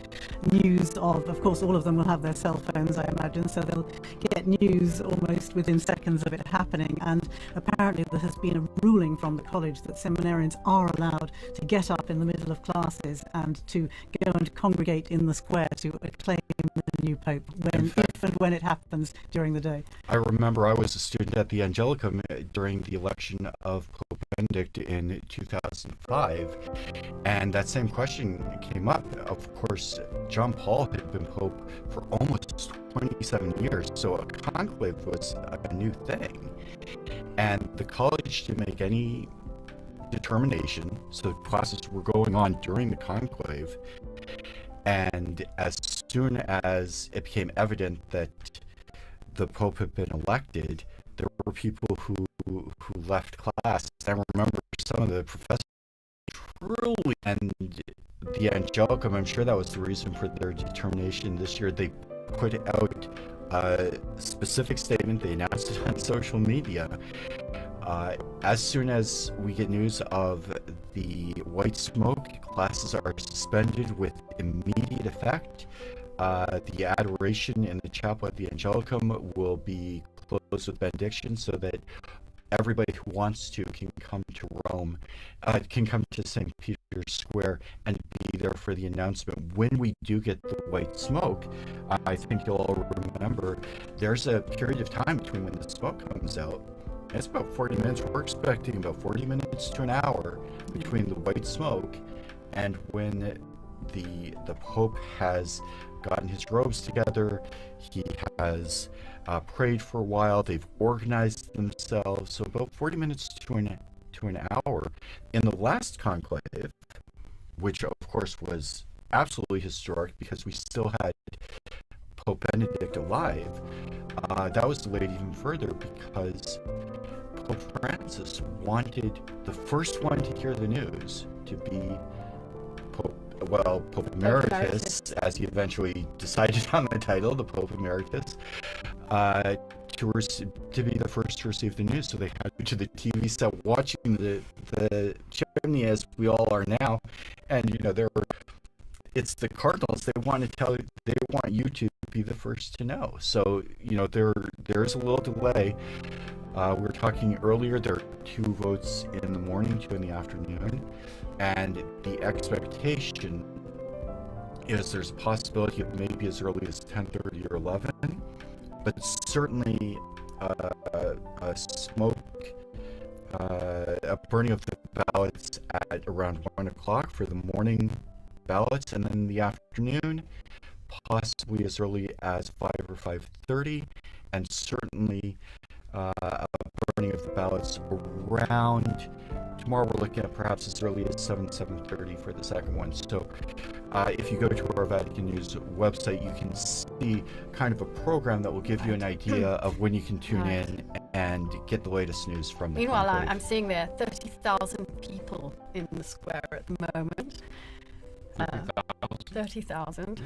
news of course all of them will have their cell phones, I imagine, so they'll get news almost within seconds of it happening. And apparently there has been a ruling from the college that seminarians are allowed to get up in the middle of classes and to go and congregate in the square to acclaim the new pope if and when it happens during the day. I remember I was a student at the Angelicum during the election of Pope Benedict in 2005, and that same question came up. Of course, John Paul had been pope for almost 27 years, so a conclave was a new thing, and the college didn't make any determination, so classes were going on during the conclave, and as soon as it became evident that the pope had been elected, there were people who left class. I remember some of the professors truly, and the Angelicum, I'm sure that was the reason for their determination this year. They put out a specific statement, they announced it on social media. As soon as we get news of the white smoke, classes are suspended with immediate effect. The adoration in the chapel at the Angelicum will be closed with benediction so that everybody who wants to can come to Rome, can come to St. Peter's Square and be there for the announcement. When we do get the white smoke, I think you'll all remember there's a period of time between when the smoke comes out. It's about 40 minutes. We're expecting about 40 minutes to an hour between the white smoke and when the Pope has gotten his robes together. He has prayed for a while. They've organized themselves. So about 40 minutes to an hour. In the last conclave, which of course was absolutely historic because we still had Pope Benedict alive, that was delayed even further because Pope Francis wanted the first one to hear the news to be Pope Emeritus, as he eventually decided on the title, the Pope Emeritus, to be the first to receive the news. So they had to the TV set watching the chimney, as we all are now, and it's the Cardinals. They want you to be the first to know. So there's a little delay. We were talking earlier, there are 2 votes in the morning, 2 in the afternoon, and the expectation is there's a possibility of maybe as early as 10:30 or 11, but certainly a smoke, a burning of the ballots at around 1 o'clock for the morning ballots, and then in the afternoon, possibly as early as 5 or 5:30, and certainly a burning of the ballots around, tomorrow we're looking at perhaps as early as 7:30 for the second one. So if you go to our Vatican News website, you can see kind of a program that will give you an idea of when you can tune in and get the latest news from the Meanwhile, conclave. I'm seeing there are 30,000 people in the square at the moment. 30,000.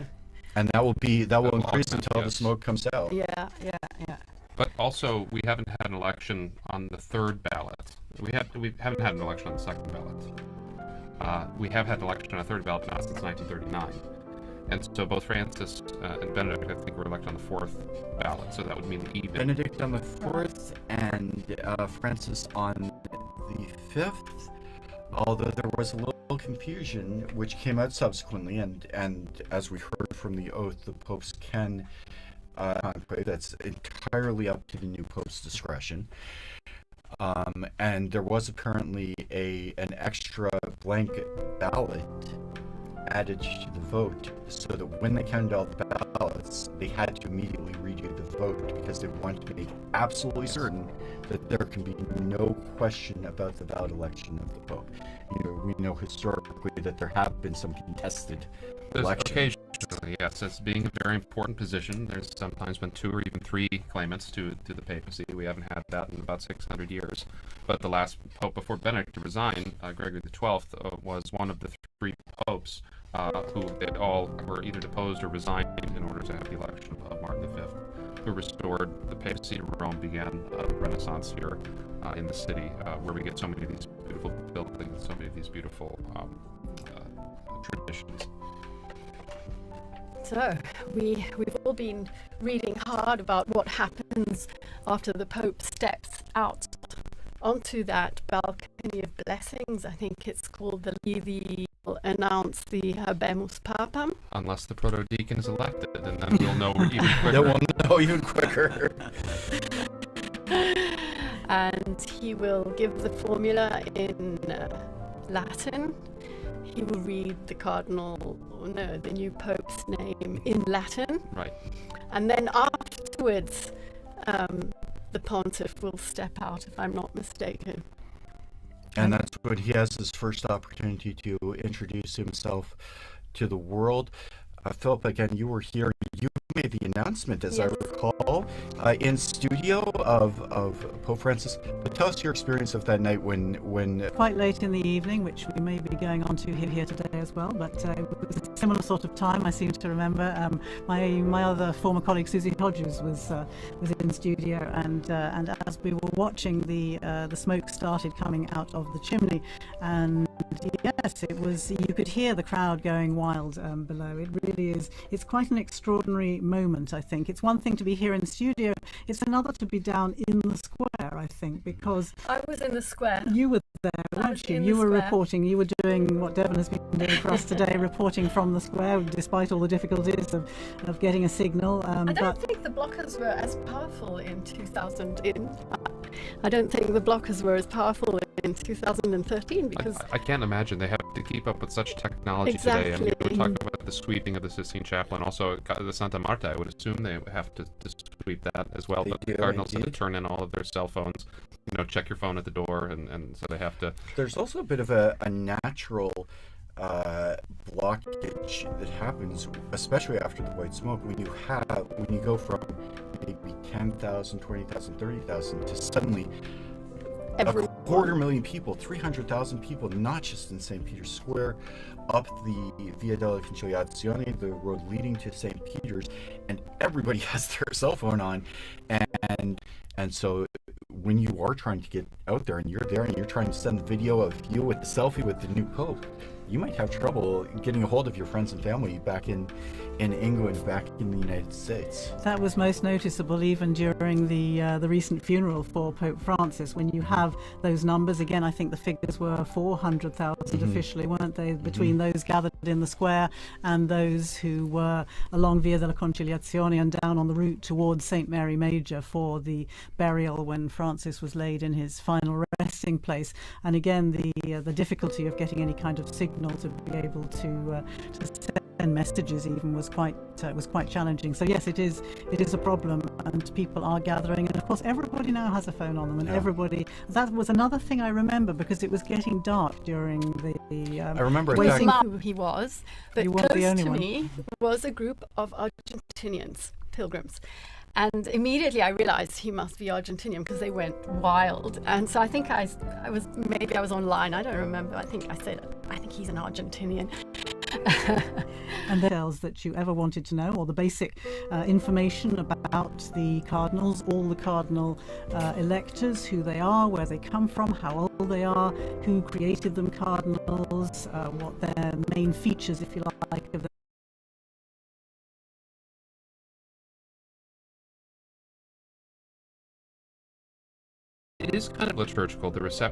And that will increase until the smoke comes out. Yeah. But also, we haven't had an election on the third ballot. We haven't had an election on the second ballot. We have had an election on a third ballot now since 1939. And so both Francis and Benedict, I think, were elected on the fourth ballot. So that would mean even. Benedict on the 4th and Francis on the 5th. Although there was a little confusion, which came out subsequently, and as we heard from the oath, the popes can conclave. That's entirely up to the new pope's discretion. And there was apparently an extra blank ballot added to the vote, so that when they counted all the ballots, they had to immediately redo the vote because they wanted to make absolutely certain that there can be no question about the valid election of the Pope. We know historically that there have been some contested elections. Occasionally, yes, as being a very important position, there's sometimes been 2 or even 3 claimants to the papacy. We haven't had that in about 600 years. But the last pope before Benedict to resign, Gregory XII, was one of the 3 popes who they all were either deposed or resigned in order to have the election of Martin V, who restored the papacy to Rome, began a renaissance here in the city, where we get so many of these beautiful buildings, so many of these beautiful traditions. So we've all been reading hard about what happens after the Pope steps out onto that balcony of blessings. I think it's called the announce the Habemus Papam. Unless the proto-deacon is elected, and then we'll know even quicker. Then we'll know even quicker. And he will give the formula in Latin. He will read the new Pope's name in Latin. Right. And then afterwards, the pontiff will step out, if I'm not mistaken. And that's what he has his first opportunity to introduce himself to the world. Philip, again, you were here. You made the announcement, as I recall, in studio of Pope Francis. But tell us your experience of that night when quite late in the evening, which we may be going on to here today as well. But it was a similar sort of time. I seem to remember my other former colleague Susie Hodges was in studio, and as we were watching, the smoke started coming out of the chimney, and yes, it was. You could hear the crowd going wild below. It really is. It's quite an extraordinary moment, I think. It's one thing to be here in the studio. It's another to be down in the square, I think, because I was in the square. You were there, weren't you? You were reporting. You were doing what Devon has been doing for us today, reporting from the square, despite all the difficulties of getting a signal. I don't think the blockers were as powerful in 2000. I don't think the blockers were as powerful in 2013 because I can't imagine they have to keep up with such technology today. I mean, we're talking about the sweeping of the Sistine Chapel and also the Santa Marta. I would assume they have to sweep that as well. But the Cardinals have to turn in all of their cell phones, check your phone at the door, and so they have to. There's also a bit of a natural blockage that happens, especially after the white smoke, when you go from maybe 10,000, 20,000, 30,000 to suddenly a 250,000 people, 300,000 people, not just in St. Peter's Square, up the Via della Conciliazione, the road leading to St. Peter's, and everybody has their cell phone on, and so when you are trying to get out there and you're there and you're trying to send the video of you with the selfie with the new Pope, you might have trouble getting a hold of your friends and family back in England, back in the United States. That was most noticeable even during the recent funeral for Pope Francis. When you have those numbers, again, I think the figures were 400,000 officially, weren't they? Between those gathered in the square and those who were along Via della Conciliazione and down on the route towards St. Mary Major for the burial when Francis was laid in his final resting place. And again, the difficulty of getting any kind of signal to be able to send messages even was quite challenging. So yes, it is a problem, and people are gathering, and of course everybody now has a phone on them, and everybody. That was another thing I remember, because it was getting dark during the. I remember waiting who he was, but you weren't close the only to one. me was a group of Argentinians, pilgrims. And immediately I realized he must be Argentinian because they went wild. And so I think I was online, I don't remember. I think I said, I think he's an Argentinian. And the details that you ever wanted to know, or the basic information about the cardinals, all the cardinal electors, who they are, where they come from, how old they are, who created them cardinals, what their main features, if you like, of It is kind of liturgical, the reception